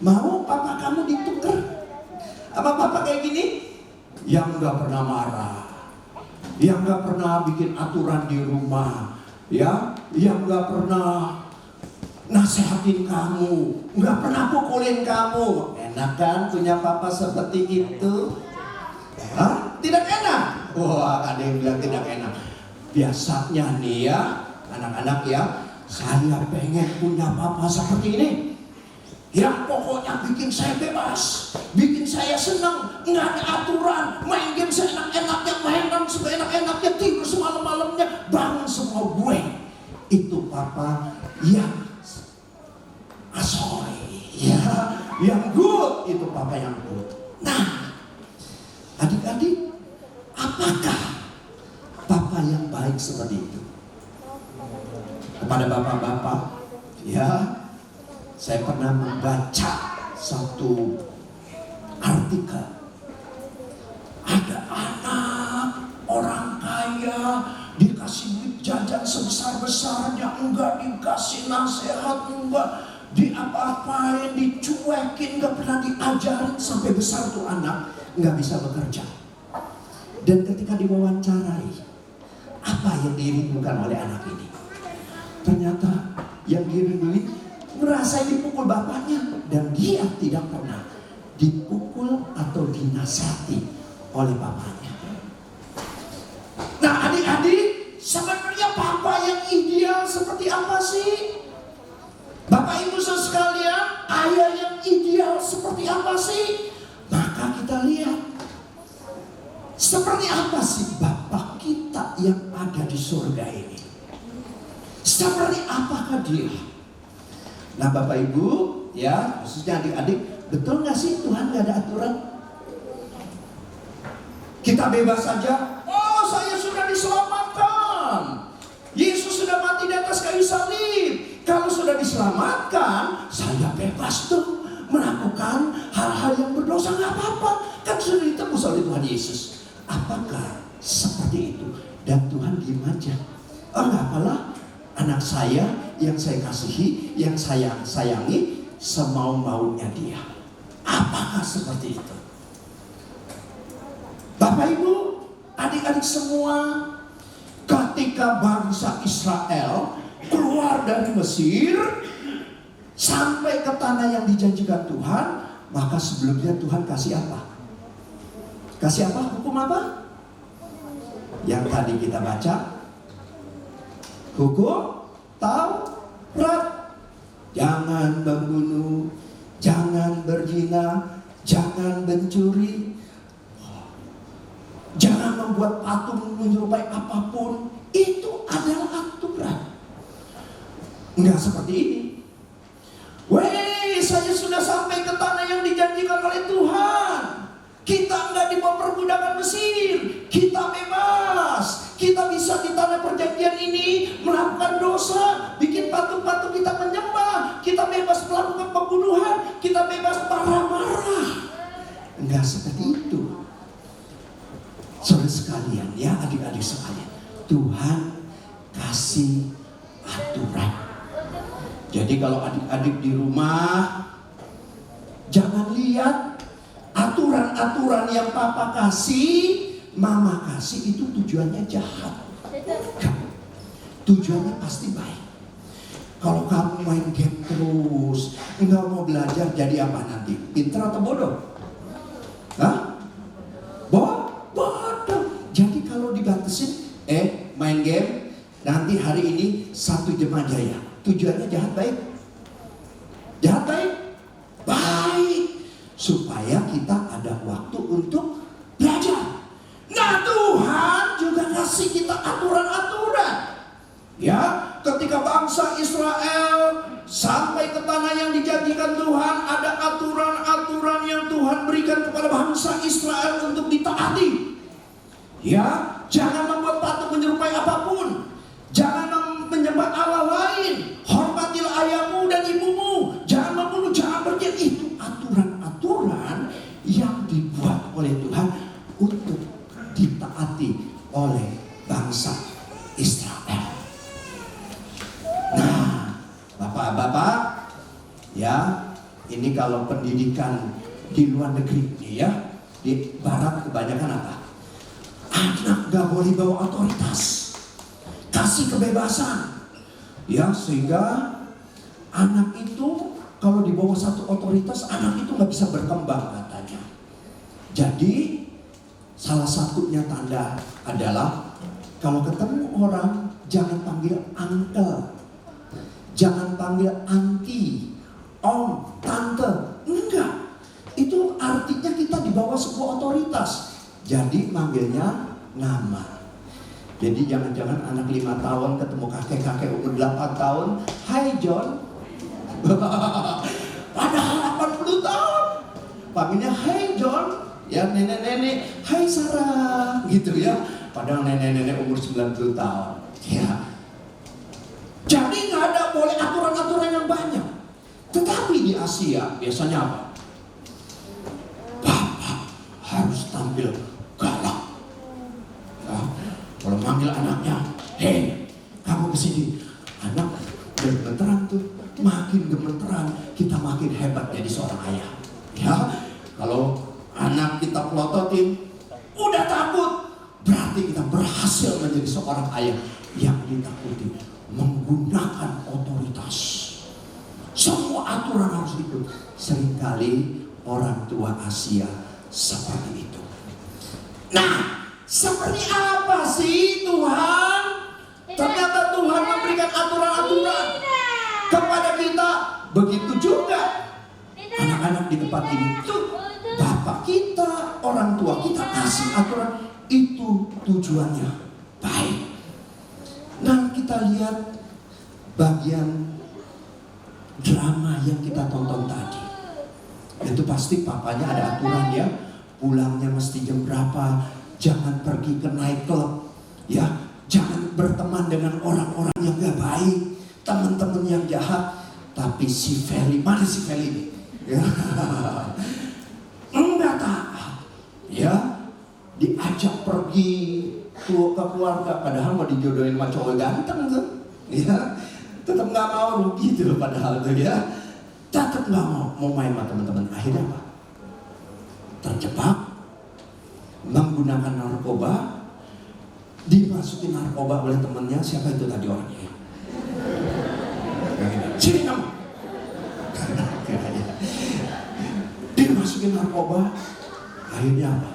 Mau papa kamu ditukar? Apa papa kayak gini? Yang nggak pernah marah, yang nggak pernah bikin aturan di rumah, ya, yang nggak pernah nasehatin kamu, nggak pernah pukulin kamu. Enak kan punya papa seperti itu? Hah? Tidak enak? Wah, ada yang bilang tidak enak. Biasanya nih ya, anak-anak ya, saya pengen punya papa seperti ini. Yang pokoknya bikin saya bebas, bikin saya senang, nggak ada aturan, main game seenak-enaknya, mainan seenak-enaknya, tidur semalam-malamnya, bangun semua gue. Itu papa yang asoy, ya, yang good, itu papa yang good. Nah, adik-adik, apakah papa yang baik seperti itu? Kepada bapak-bapak, ya, saya pernah membaca satu artikel. Ada anak orang kaya dikasih duit jajan sebesar-besarnya, enggak dikasih nasihat, enggak diapa-apain, dicuekin, enggak pernah diajarin. Sampai besar tuh anak enggak bisa bekerja. Dan ketika diwawancarai, apa yang dirindukan oleh anak ini? Ternyata yang dirindui merasa dipukul bapaknya, dan dia tidak pernah dipukul atau dinasihati oleh bapaknya. Nah, adik-adik, sebenarnya papa yang ideal seperti apa sih? Bapak ibu sekalian, ayah yang ideal seperti apa sih? Maka kita lihat, seperti apa sih bapak kita yang ada di surga ini? Seperti apakah dia? Nah, Bapak Ibu, ya, khususnya adik-adik, betul nggak sih Tuhan nggak ada aturan? Kita bebas saja. Oh, saya sudah diselamatkan. Yesus sudah mati di atas kayu salib. Kalau sudah diselamatkan, saya bebas tuh melakukan hal-hal yang berdosa, nggak apa-apa. Kan sudah ditebus oleh Tuhan Yesus. Apakah seperti itu? Dan Tuhan diem aja. Oh, nggak apalah. Anak saya yang saya kasihi, yang saya sayangi, semau-maunya dia. Apakah seperti itu? Bapak Ibu, adik-adik semua, ketika bangsa Israel keluar dari Mesir sampai ke tanah yang dijanjikan Tuhan, maka sebelumnya Tuhan kasih apa? Kasih apa? Hukum apa? Yang tadi kita baca, hukum Taurat. Jangan membunuh, jangan berzina, jangan mencuri, jangan membuat patung menyerupai apapun. Itu adalah aturan. Enggak seperti ini. Weh, saya sudah sampai ke tanah yang dijanjikan oleh Tuhan. Kita enggak dibawa perbudakan Mesir. Kita bebas. Kita bisa di tanah perjanjian ini melakukan dosa, bikin patung-patung kita menyembah. Kita bebas melakukan pembunuhan. Kita bebas marah-marah. Enggak seperti itu. Saudara sekalian, ya adik-adik sekalian, Tuhan kasih aturan. Jadi kalau adik-adik di rumah, jangan lihat aturan-aturan yang papa kasih, mama kasih itu tujuannya jahat. Tujuannya pasti baik. Kalau kamu main game terus, nggak mau belajar, jadi apa nanti? Pintar atau bodoh? Hah? Bodoh. Jadi kalau dibatasin, main game, nanti hari ini 1 jam aja ya. Tujuannya jahat baik? Jahat baik? Baik. Supaya kita ada waktu untuk belajar. Nah, Tuhan juga kasih kita aturan-aturan. Ya, ketika bangsa Israel sampai ke tanah yang dijanjikan Tuhan, ada aturan-aturan yang Tuhan berikan kepada bangsa Israel untuk ditaati. Ya, jangan membuat patung menyerupai apapun. Jangan Ya, ini kalau pendidikan di luar negeri nih ya, di barat kebanyakan apa? Anak gak boleh bawa otoritas, kasih kebebasan, ya, sehingga anak itu kalau di bawah satu otoritas, anak itu nggak bisa berkembang katanya. Jadi salah satunya tanda adalah kalau ketemu orang jangan panggil uncle, jangan panggil auntie, om, tante, enggak. Itu artinya kita di bawah sebuah otoritas. Jadi manggilnya nama. Jadi jangan-jangan anak 5 tahun ketemu kakek-kakek umur 8 tahun, "Hai John." Padahal 80 tahun. Panggilnya "Hai John." Ya, nenek-nenek, "Hai Sarah." Gitu ya. Padahal nenek-nenek umur 90 tahun. Ya. Jadi nggak ada boleh aturan-aturan yang banyak. Tetapi di Asia biasanya apa? Bapak harus tampil galak. Ya. Kalau manggil anaknya, "Hei, kamu kesini." Anak gemeteran tuh, makin gemeteran, kita makin hebat jadi seorang ayah. Ya, kalau anak kita pelototin, udah takut, berarti kita berhasil menjadi seorang ayah yang ditakuti, menggunakan otoritas. Semua aturan harus ikut. Seringkali orang tua Asia seperti itu. Nah, seperti apa sih Tuhan? Ternyata Tuhan memberikan aturan-aturan kepada kita. Begitu juga anak-anak di tempat ini. Bapak kita, orang tua kita kasih aturan. Itu tujuannya baik. Nah, kita lihat bagian drama yang kita tonton tadi. Itu pasti papanya ada aturan ya. Pulangnya mesti jam berapa, jangan pergi ke nightclub, ya, jangan berteman dengan orang-orang yang gak baik, teman-teman yang jahat. Tapi si Feli, mana si Feli ini? Ya. Enggak taat, ya, diajak pergi ke keluarga, padahal mau dijodohin sama cowok ganteng tuh, ya, tetap nggak mau, rugi tuh padahal tuh ya, tetap nggak mau main sama teman-teman. Akhirnya apa? Terjebak, menggunakan narkoba, dimasukin narkoba oleh temennya. Siapa itu tadi orangnya? Sini kamu. Dimasukin narkoba, akhirnya apa?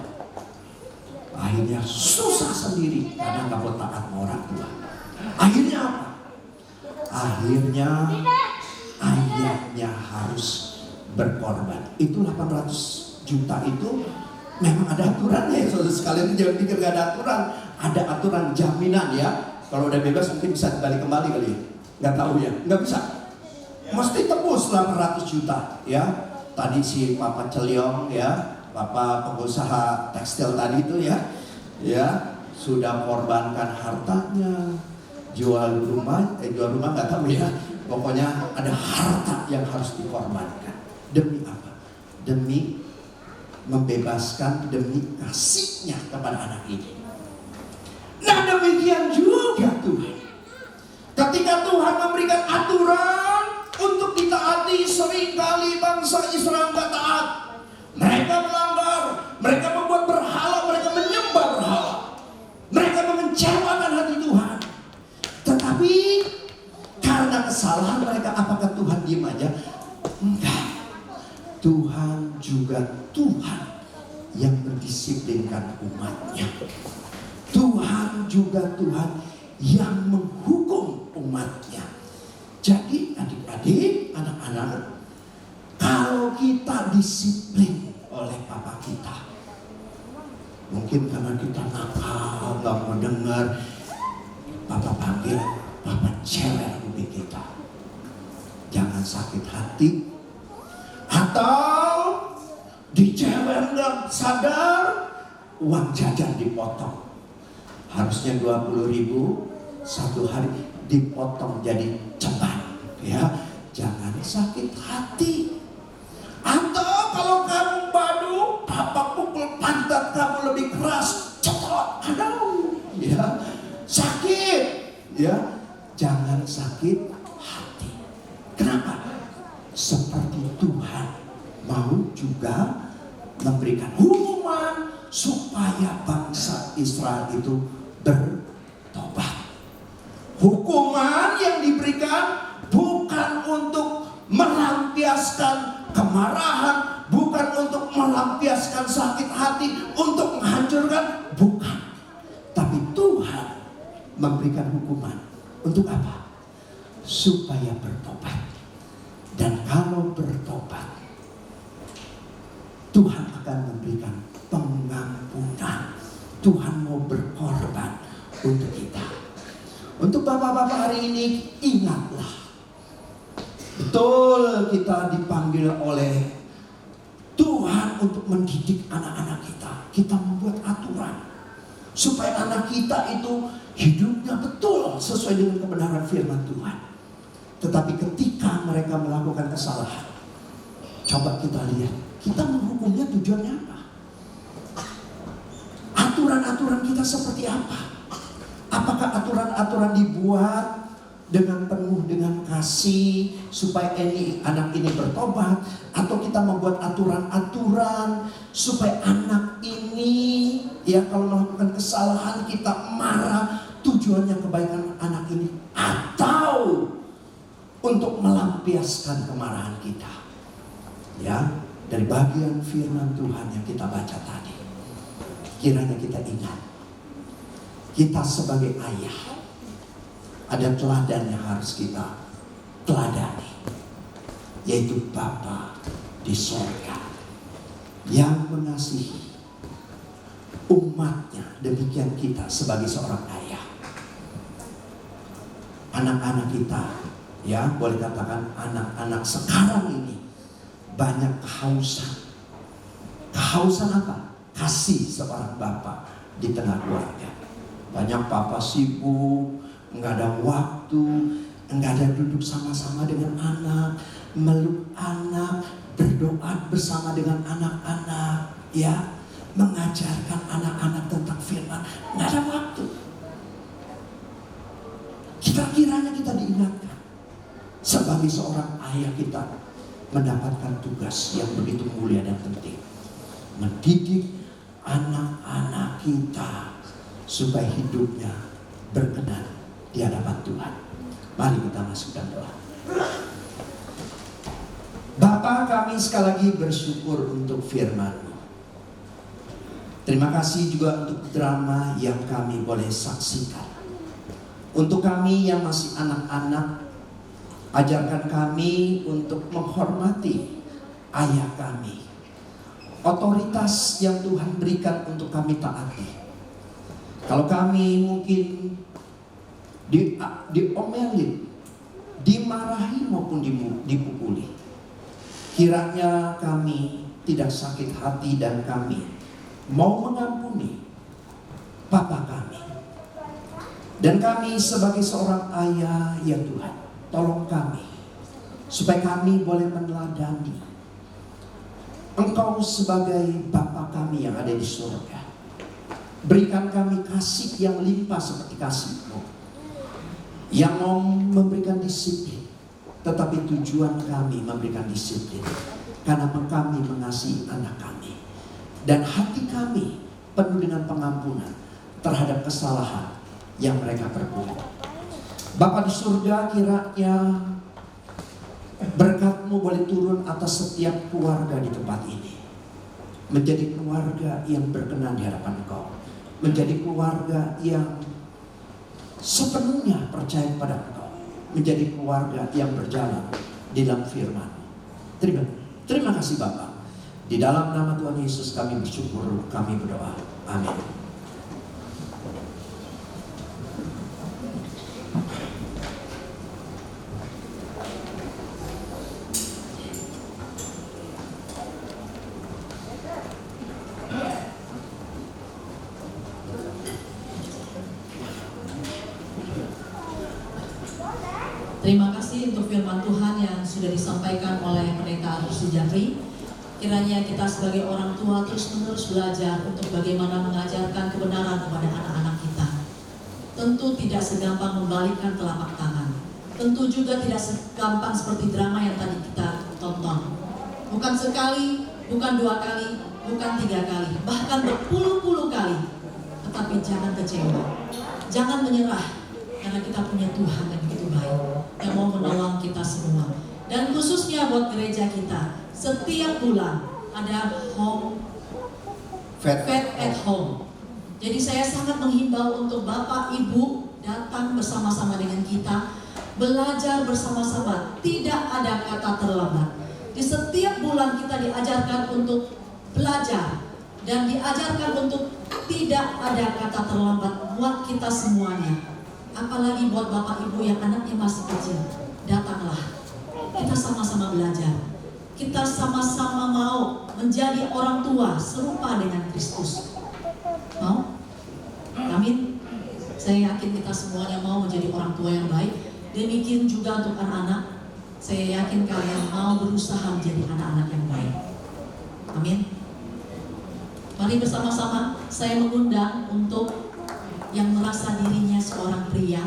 Akhirnya susah sendiri karena nggak mau taat sama orang tua. Akhirnya apa? Akhirnya ayahnya harus berkorban. Itu 800 juta itu memang ada aturannya ya, saudara sekalian. Jangan pikir nggak ada aturan. Ada aturan jaminan ya. Kalau udah bebas mungkin bisa balik kembali kali ya. Nggak tahu ya, nggak bisa. Mesti tebus 800 juta ya. Tadi si Papa Celiong ya, Papa pengusaha tekstil tadi itu ya, ya sudah korbankan hartanya, jual rumah nggak tahu ya. Pokoknya ada harta yang harus dikorbankan. Demi apa? Demi membebaskan, demi kasihnya kepada anak ini. Nah, demikian juga Tuhan. Ketika Tuhan memberikan aturan untuk ditaati, seringkali bangsa Israel nggak taat. Mereka melanggar, mereka membuat berhala, mereka menyembah berhala, mereka mengecewakan hati Tuhan. Tetapi karena kesalahan mereka, apakah Tuhan diam aja? Enggak. Tuhan juga Tuhan yang mendisiplinkan umatnya. Tuhan juga Tuhan yang menghukum umatnya. Jadi adik-adik, anak-anak, kalau kita disiplin oleh papa kita, mungkin karena kita nakal, gak mau dengar, papa panggil, papa cewek hobi kita. Jangan sakit hati. Atau di cewek gak sadar, uang jajan dipotong. Harusnya 20.000, satu hari dipotong jadi ceban. Ya, jangan sakit hati. Atau kalau kamu badu, papa pukul pantat kamu lebih keras, cetot, aduh, ya, sakit, ya, jangan sakit hati. Kenapa? Seperti Tetapi Tuhan mau juga memberikan hukuman supaya bangsa Israel itu bertobat. Hukuman yang diberikan bukan untuk melampiaskan kemarahan, bukan untuk melampiaskan sakit hati, untuk menghancurkan, bukan. Tapi Tuhan memberikan hukuman untuk apa? Supaya bertobat. Dan kalau bertobat, Tuhan akan memberikan pengampunan. Tuhan mau berkorban untuk kita. Untuk bapak-bapak hari ini, ingatlah, betul kita dipanggil oleh Tuhan untuk mendidik anak-anak kita. Kita membuat aturan supaya anak kita itu hidupnya betul sesuai dengan kebenaran firman Tuhan. Tetapi ketika mereka melakukan kesalahan, coba kita lihat, kita menghukumnya tujuannya apa? Aturan-aturan kita seperti apa? Apakah aturan-aturan dibuat dengan penuh dengan kasih supaya anak ini bertobat, atau kita membuat aturan-aturan supaya anak ini ya kalau melakukan kesalahan kita marah, tujuannya kebaikan anak ini, atau untuk melampiaskan kemarahan kita? Ya, dari bagian firman Tuhan yang kita baca tadi, kiranya kita ingat, kita sebagai ayah ada teladan yang harus kita teladani, yaitu Bapa di sorga yang mengasihi umatnya. Demikian kita sebagai seorang ayah. Anak-anak kita, ya boleh katakan anak-anak sekarang ini banyak kehausan. Kehausan apa? Kasih seorang bapak di tengah keluarga. Banyak papa sibuk, nggak ada waktu, nggak ada duduk sama-sama dengan anak, meluk anak, berdoa bersama dengan anak-anak, ya, mengajarkan anak-anak tentang firman. Nggak ada waktu. Kiranya kita diingatkan sebagai seorang ayah, kita mendapatkan tugas yang begitu mulia dan penting, mendidik anak-anak kita supaya hidupnya berkenan di hadapan Tuhan. Mari kita masukkan doa. Bapa, kami sekali lagi bersyukur untuk firman-Mu. Terima kasih juga untuk drama yang kami boleh saksikan. Untuk kami yang masih anak-anak, ajarkan kami untuk menghormati ayah kami. Otoritas yang Tuhan berikan untuk kami taati. Kalau kami mungkin diomelin, dimarahi maupun dipukuli, kiranya kami tidak sakit hati dan kami mau mengampuni papa kami. Dan kami sebagai seorang ayah, ya Tuhan, tolong kami supaya kami boleh meneladani Engkau sebagai Bapa kami yang ada di surga. Berikan kami kasih yang limpah seperti kasih-Mu, yang mau memberikan disiplin, tetapi tujuan kami memberikan disiplin karena kami mengasihi anak kami, dan hati kami penuh dengan pengampunan terhadap kesalahan yang mereka perbuat. Bapa di surga, kiranya berkat-Mu boleh turun atas setiap keluarga di tempat ini, menjadi keluarga yang berkenan di hadapan Engkau, menjadi keluarga yang sepenuhnya percaya kepada Engkau, menjadi keluarga yang berjalan di dalam firman. Terima kasih Bapa. Di dalam nama Tuhan Yesus kami bersyukur, kami berdoa. Amin. Terima kasih untuk firman Tuhan yang sudah disampaikan oleh Pendeta Agus Sujatri. Kiranya kita sebagai orang tua terus-menerus belajar untuk bagaimana mengajarkan kebenaran kepada anak-anak kita. Tentu tidak segampang membalikkan telapak tangan. Tentu juga tidak segampang seperti drama yang tadi kita tonton. Bukan sekali, bukan 2 kali, bukan 3 kali, bahkan berpuluh-puluh kali. Tetapi jangan kecewa, jangan menyerah, karena kita punya Tuhan yang begitu baik, yang mau menolong kita semua. Dan khususnya buat gereja kita, setiap bulan ada Fed Fed at Home. Jadi saya sangat menghimbau untuk Bapak Ibu datang bersama-sama dengan kita, belajar bersama-sama. Tidak ada kata terlambat. Di setiap bulan kita diajarkan untuk belajar dan diajarkan untuk tidak ada kata terlambat buat kita semuanya. Apalagi buat Bapak Ibu yang anaknya masih kecil, datanglah. Kita sama-sama belajar. Kita sama-sama mau menjadi orang tua serupa dengan Kristus. Mau? Amin. Saya yakin kita semuanya mau menjadi orang tua yang baik. Demikian juga untuk anak-anak. Saya yakin kalian mau berusaha menjadi anak-anak yang baik. Amin. Mari bersama-sama saya mengundang untuk yang merasa dirinya seorang pria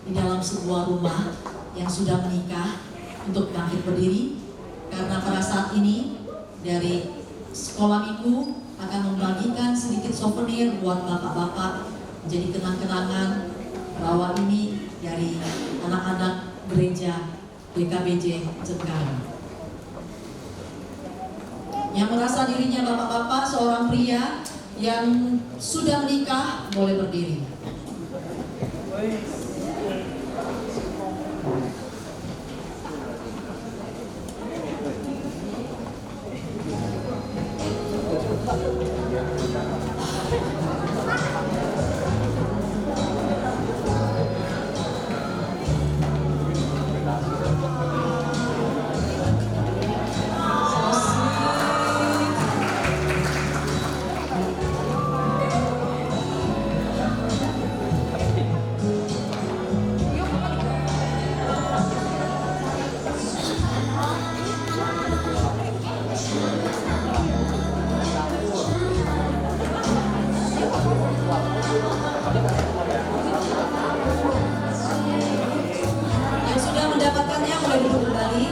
di dalam sebuah rumah yang sudah menikah untuk bangkit berdiri. Karena pada saat ini dari sekolah minggu akan membagikan sedikit souvenir buat bapak-bapak menjadi kenang-kenangan bahwa ini dari anak-anak gereja GKBJ Cengkareng. Yang merasa dirinya bapak-bapak seorang pria yang sudah menikah boleh berdiri. Yang sudah mendapatkannya boleh duduk kembali.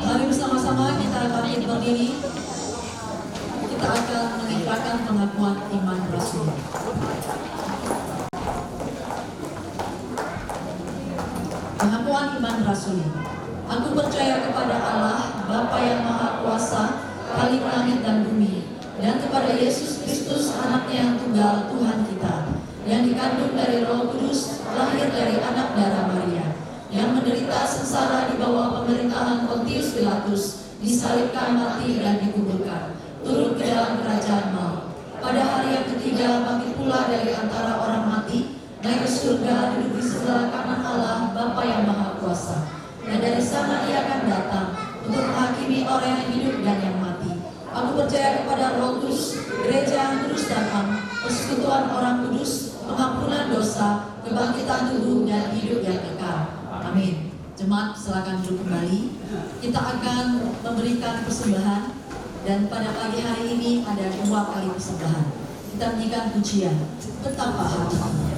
Mari bersama-sama kita bangkit berdiri. Kita akan mengikrarkan pengakuan iman rasuli. Pengakuan iman rasuli. Aku percaya kepada Allah, Bapa yang Maha Kuasa, Khalik langit dan bumi, dan kepada Yesus Kristus, Anaknya yang tunggal, Tuhan kita, yang dikandung dari Roh Kudus, lahir dari anak darah Maria, yang menderita sengsara di bawah pemerintahan Pontius Pilatus, disalibkan, mati dan dikuburkan, turun ke dalam kerajaan maut. Pada hari yang ketiga bangkit pula dari antara orang mati, naik ke surga, duduk di sebelah kanan Allah, Bapa yang Maha Kuasa. Dan dari sana Ia akan datang untuk menghakimi orang yang hidup dan yang mati. Aku percaya kepada Roh Kudus, gereja yang kudus dan am, persekutuan orang kudus, pengampunan dosa, kebangkitan tubuh dan hidup yang kekal. Amin. Jemaat silakan duduk kembali. Kita akan memberikan persembahan dan pada pagi hari ini ada 2 kali persembahan. Kita menyanyikan pujian Betapa Hatimu.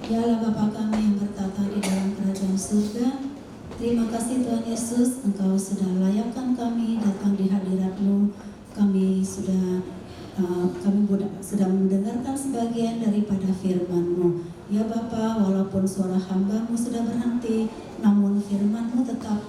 Dialah Bapa kami yang bertata di dalam kerajaan surga. Terima kasih Tuhan Yesus, Engkau sudah layakkan kami datang di hadirat-Mu. Kami sudah mendengarkan sebagian daripada firman-Mu. Ya Bapa, walaupun suara hamba-Mu sudah berhenti, namun firman-Mu tetap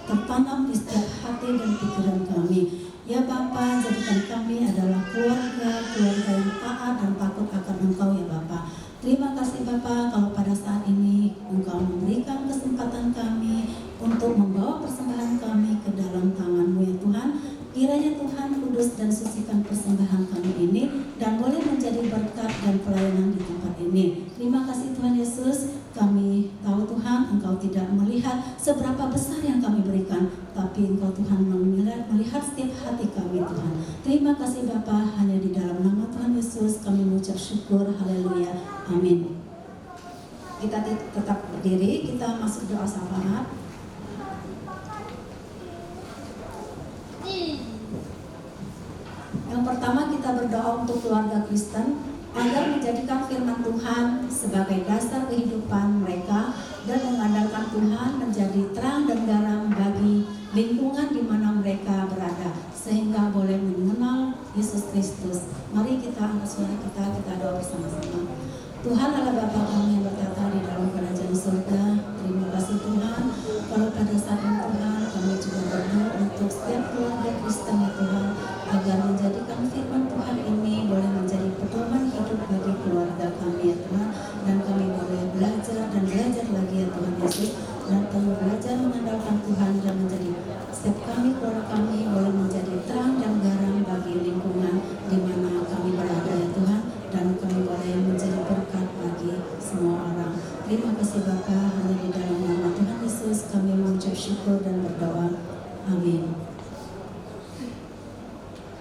tertanam di setiap hati dan pikiran kami. Ya Bapa, jadikan kami adalah keluarga yang taat dan takut akan Engkau ya Bapa. Terima kasih Bapa, kalau pada saat ini Engkau memberikan kesempatan kami untuk membawa persembahan kami ke dalam tangan-Mu ya Tuhan. Kiranya Tuhan kudus dan sucikan persembahan kami ini dan boleh menjadi berkat dan pelayanan di tempat ini. Terima kasih Tuhan Yesus. Kami tahu Tuhan Engkau tidak melihat seberapa besar yang kami berikan, tapi Engkau Tuhan melihat setiap hati kami Tuhan. Terima kasih Bapa, hanya di dalam nama Tuhan Yesus kami mengucap syukur. Haleluya. Amin. Kita tetap berdiri, kita masuk doa syafaat. Yang pertama kita berdoa untuk keluarga Kristen agar menjadikan firman Tuhan sebagai dasar kehidupan mereka dan mengandalkan Tuhan menjadi terang dan garam bagi lingkungan di mana mereka berada sehingga boleh mengenal Yesus Kristus. Mari kita angkat suara kita doa bersama-sama. Tuhan Allah Bapa kami yang bertata di dalam kerajaan surga, terima kasih Tuhan kalau pada saat ini Tuhan kami juga berdoa untuk setiap keluarga Kristen ya Tuhan agar menjadikan firman Tuhan ini boleh menjadi pedoman hidup bagi keluarga kami ya Tuhan, dan kami boleh belajar lagi ya Tuhan Yesus, dan kami belajar mengandalkan Tuhan dan menjadi setiap keluarga kami boleh menjadi terang dan garam bagi lingkungan di mana kami berada ya Tuhan, dan kami boleh menjadi berkat bagi semua orang. Terima kasih Bapa, hanya di dalam nama Tuhan Yesus kami mengucap syukur dan berdoa. Amin.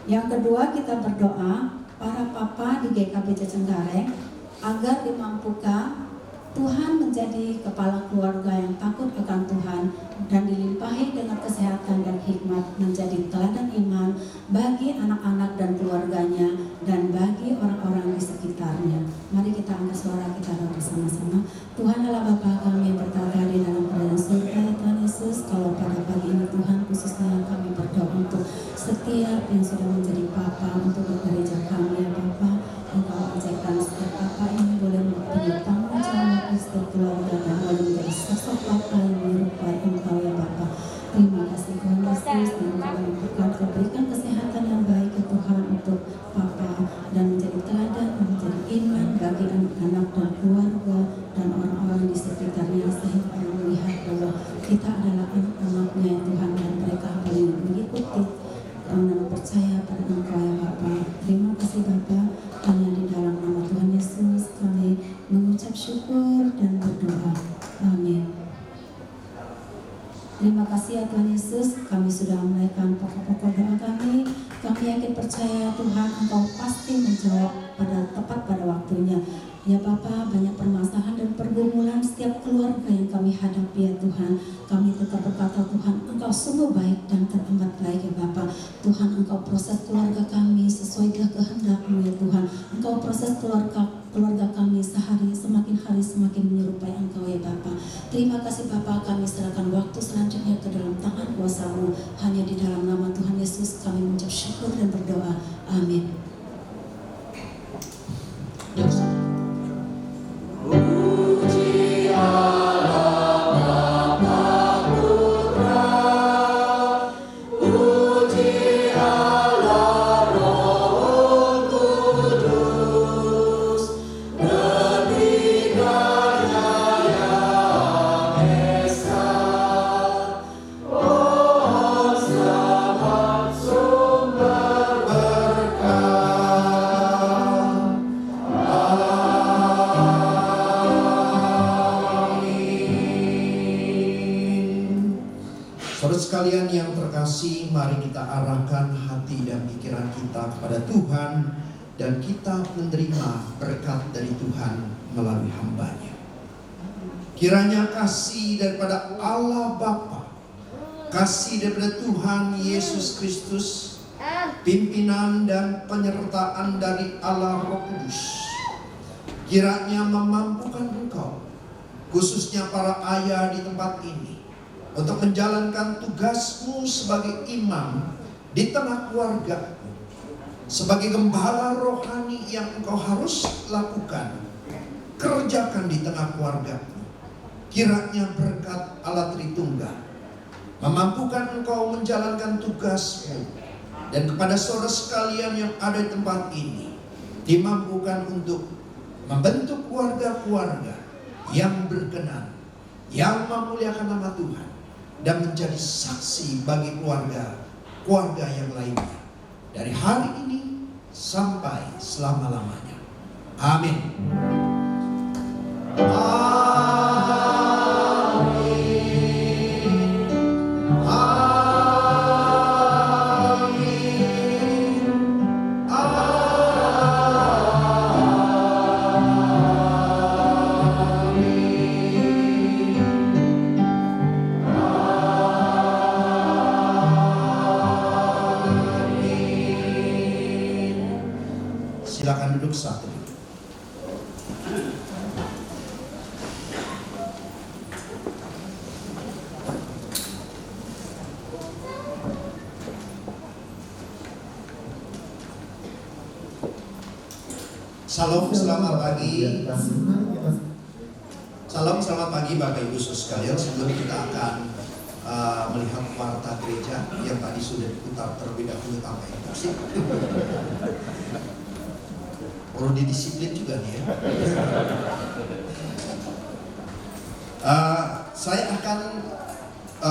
Yang kedua kita berdoa para papa di GKB Cengkareng agar dimampukan Tuhan menjadi kepala keluarga yang takut akan Tuhan dan dilimpahi dengan kesehatan dan hikmat, menjadi teladan iman bagi anak-anak dan keluarganya dan bagi orang-orang di sekitarnya. Mari kita angkat suara kita doa bersama-sama. Tuhan Allah Bapa kami yang bertata di dalam kerajaan surga ya Tuhan Yesus, kalau pada pagi ini Tuhan khususnya kami berdoa untuk setiap yang sudah menjadi papa untuk gereja kami ya Bapa. Engkau ajarkan setiap papa ini boleh punya tanggung jawab di setiap keluarga dan boleh menjadi sosok papa yang menyerupai Engkau ya Bapa. Terima kasih Tuhan Yesus, dan Engkau berikan kesehatan yang baik ya Tuhan untuk papa dan menjadi teladan dan menjadi iman bagi anak-anak dan keluarga dan orang-orang di sekitarnya sehingga melihat bahwa kita adalah anak-anaknya ya Tuhan, dan mereka boleh mengikuti dan percaya pada Engkau ya Bapa. Terima kasih Bapa, hanya di dalam nama Tuhan Yesus kami mengucap syukur dan berdoa. Amin. Terima kasih ya Tuhan Yesus, kami sudah menaikkan pokok-pokok doa kami. Kami yakin percaya Tuhan Engkau pasti menjawab tepat pada waktunya. Ya Bapa, banyak permasalahan dan pergumulan setiap keluarga yang kami hadapi ya Tuhan. Kami tetap berkata Tuhan, Engkau sungguh baik dan teramat baik ya Bapa. Tuhan, Engkau proses keluarga kami sesuai kehendak-Mu ya Tuhan. Engkau proses keluarga kami semakin hari semakin menyerupai Engkau ya Bapa. Terima kasih Bapa, kami serahkan waktu selanjutnya ke dalam tangan kuasa-Mu. Hanya di dalam nama Tuhan Yesus kami mengucap syukur dan berdoa. Amin. Yes. Sekalian yang terkasih, mari kita arahkan hati dan pikiran kita kepada Tuhan dan kita menerima berkat dari Tuhan melalui hamba-Nya. Kiranya kasih daripada Allah Bapa, kasih daripada Tuhan Yesus Kristus, pimpinan dan penyertaan dari Allah Roh Kudus, kiranya memampukan engkau, khususnya para ayah di tempat ini, untuk menjalankan tugasmu sebagai imam di tengah keluarga, sebagai gembala rohani yang engkau harus lakukan, kerjakan di tengah keluarga. Kiranya berkat Allah Tritunggal memampukan engkau menjalankan tugasmu, dan kepada saudara sekalian yang ada di tempat ini dimampukan untuk membentuk keluarga-keluarga yang berkenan, yang memuliakan nama Tuhan, dan menjadi saksi bagi keluarga yang lainnya dari hari ini sampai selama-lamanya. Amin. Silakan duduk satu. Salam, selamat pagi. Salam, selamat pagi Bapak Ibu Saudara sekalian. Sebelum kita akan melihat warta gereja yang tadi sudah diputar terlebih dahulu tanpa emosi. Perlu didisiplin juga nih ya. Saya akan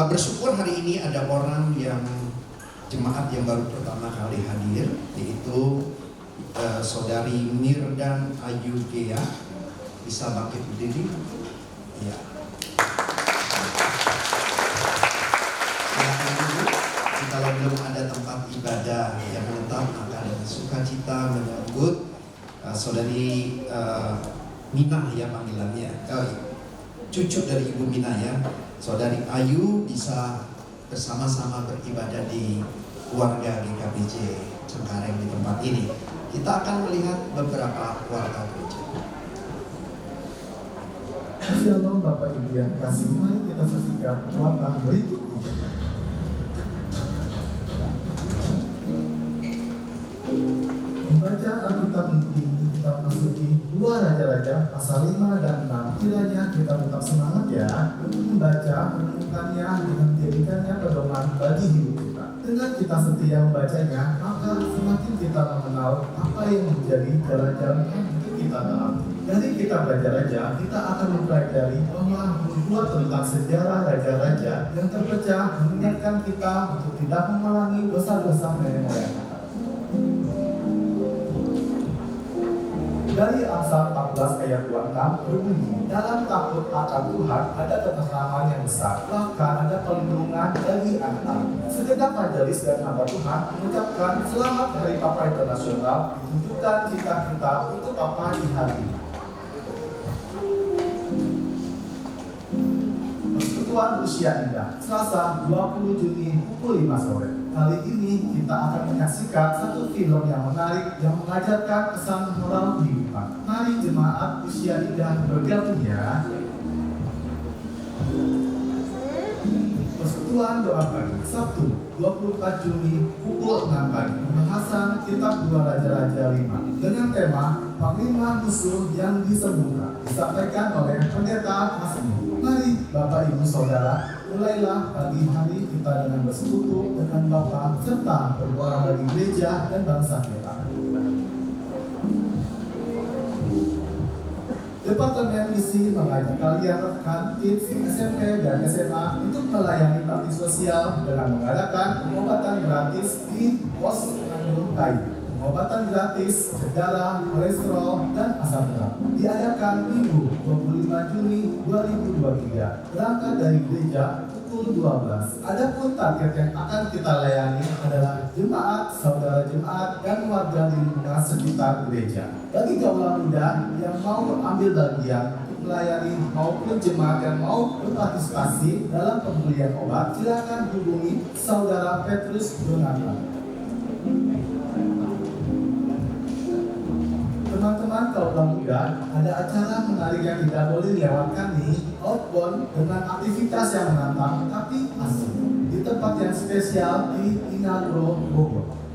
bersyukur hari ini ada orang yang jemaat yang baru pertama kali hadir, yaitu Saudari Mirdan Ayu Gea. Bisa bangkit berdiri? Ya. Silakan dulu. Kalau belum ada tempat ibadah yang menetap, maka dengan sukacita menyambut Saudari Mina ya panggilannya, cucu dari Ibu Mina ya. Saudari Ayu bisa bersama-sama beribadah di keluarga GKBJ Cengkareng di tempat ini. Kita akan melihat beberapa warta gereja. Shalom Bapak Ibu yang kasih, mari kita saksikan warta berikut ini. Membaca Alkitab ini kita masuki 2 Raja-Raja pasal 5 dan 6. Kiranya kita tetap semangat ya untuk membaca, menemukannya dengan menjadikannya pedoman bagi hidup kita. Dengan kita setia membacanya, maka semakin kita mengenal apa yang menjadi jalan-jalan yang untuk kita dalam. Dari kita belajar aja, kita akan mempelajari bahwa membuat tentang sejarah raja-raja yang terpecah mengingatkan kita untuk tidak mengulangi dosa-dosa nenek moyang. Dari Amsal 14 ayat 26 berbunyi, dalam takut akan Tuhan ada ketenangan yang besar, bahkan ada perlindungan bagi anak-anak. Segenap majelis dan hamba Tuhan mengucapkan selamat Hari Papa Internasional, ditunjukkan cita-cita untuk Papa di hari ini. Persekutuan Usia Indah, Selasa 20 Juni pukul 5 sore. Kali ini kita akan menyaksikan satu film yang menarik yang mengajarkan pesan moral kehidupan. Mari jemaat Usia Indah bergabung ya. Persekutuan Doa Pagi, Sabtu 24 Juni pukul 6 pagi. Pembahasan Kitab 2 Raja-Raja 5 dengan tema Panglima Musuh yang Disembunyikan, disampaikan oleh Pendeta Masmu. Mari Bapak Ibu Saudara, mulailah pagi hari kita dengan bersekutu dengan Bapa serta berdoa bagi gereja dan bangsa kita. Departemen Misi mengajak kalian rekan kids SMP dan SMA untuk melayani bakti sosial dengan mengadakan pengobatan gratis di pos Tanjung Kayu. Pengobatan gratis darah, kolesterol, dan asam urat diadakan Minggu 25 Juni 2023. Berangkat dari gereja pukul 12. Adapun target yang akan kita layani adalah jemaat, saudara jemaat, dan warga di lingkungan sekitar gereja. Bagi kaula muda yang mau ambil bagian melayani maupun jemaat yang mau berpartisipasi dalam pembelian obat, silakan hubungi saudara Petrus Donata. Teman-teman kalau muda ada acara menarik yang tidak boleh dilewatkan nih, outbound dengan aktivitas yang menantang tapi asik di tempat yang spesial di Inagro Bogor.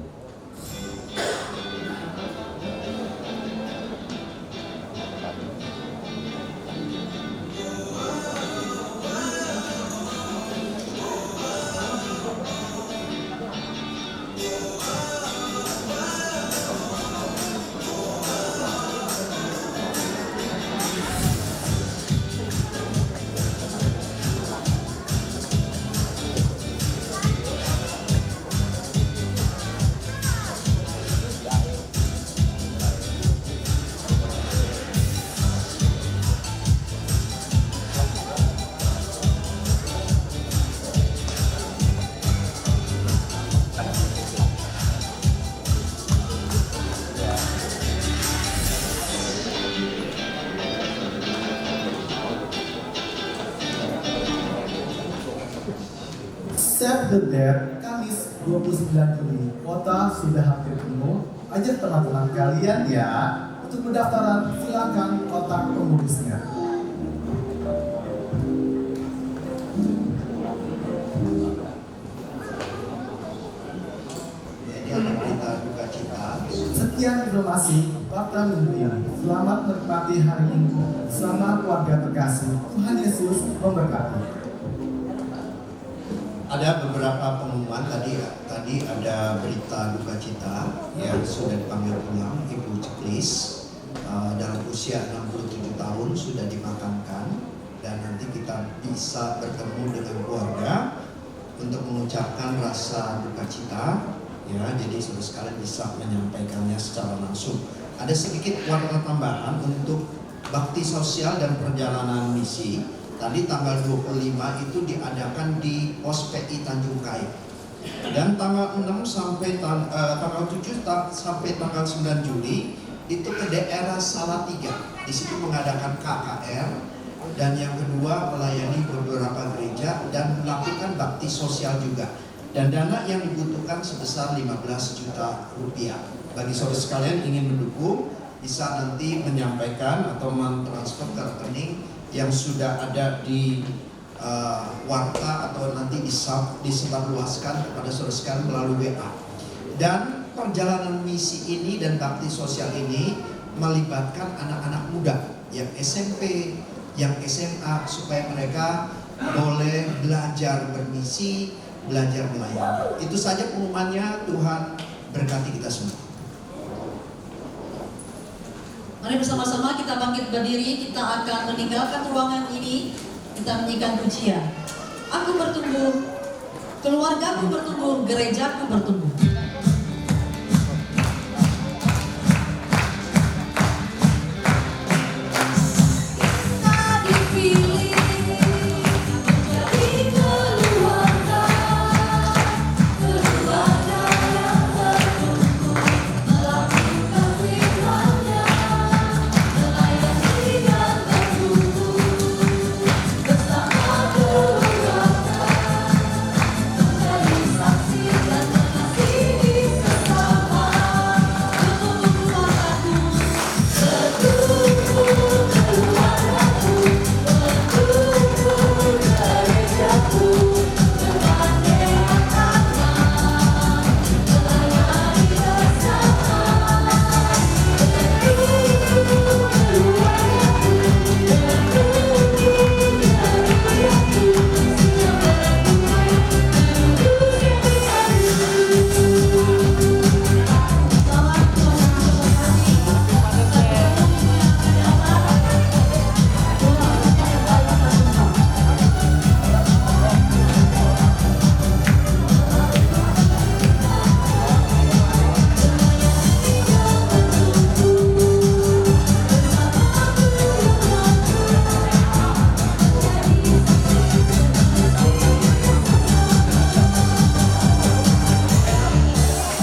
Save the Dead, Kamis 29 Juli, kota sudah hampir penuh. Ajak teman-teman kalian ya. Untuk pendaftaran, silakan kontak pengurusnya. Jadi ada berita duka cita. Sekian informasi pada minggu ini. Selamat menikmati hari Minggu. Selamat keluarga terkasih. Tuhan Yesus memberkati. Ada beberapa pengumuman tadi ada berita duka cita yang sudah dipanggil pulang Ibu Ceplis dalam usia 67 tahun sudah dimakamkan, dan nanti kita bisa bertemu dengan keluarga untuk mengucapkan rasa duka cita ya, jadi saudara sekalian bisa menyampaikannya secara langsung. Ada sedikit warna tambahan untuk bakti sosial dan perjalanan misi. Tadi tanggal 25 itu diadakan di Pos PI Tanjung Kait. Dan tanggal 6 sampai tanggal 7 sampai tanggal 9 Juli itu ke daerah Salatiga. Di situ mengadakan KKR, dan yang kedua melayani beberapa gereja dan melakukan bakti sosial juga. Dan dana yang dibutuhkan sebesar 15 juta rupiah. Bagi saudara sekalian ingin mendukung, bisa nanti menyampaikan atau mentransfer ke rekening yang sudah ada di warta atau nanti disebarluaskan kepada saudara sekalian melalui WA. Dan perjalanan misi ini dan bakti sosial ini melibatkan anak-anak muda yang SMP, yang SMA, supaya mereka boleh belajar bermisi, belajar melayani. Itu saja pengumumannya. Tuhan berkati kita semua. Mari bersama-sama kita bangkit berdiri, kita akan meninggalkan ruangan ini, kita menyanyikan pujian. Aku bertumbuh, keluargaku bertumbuh, gerejaku bertumbuh.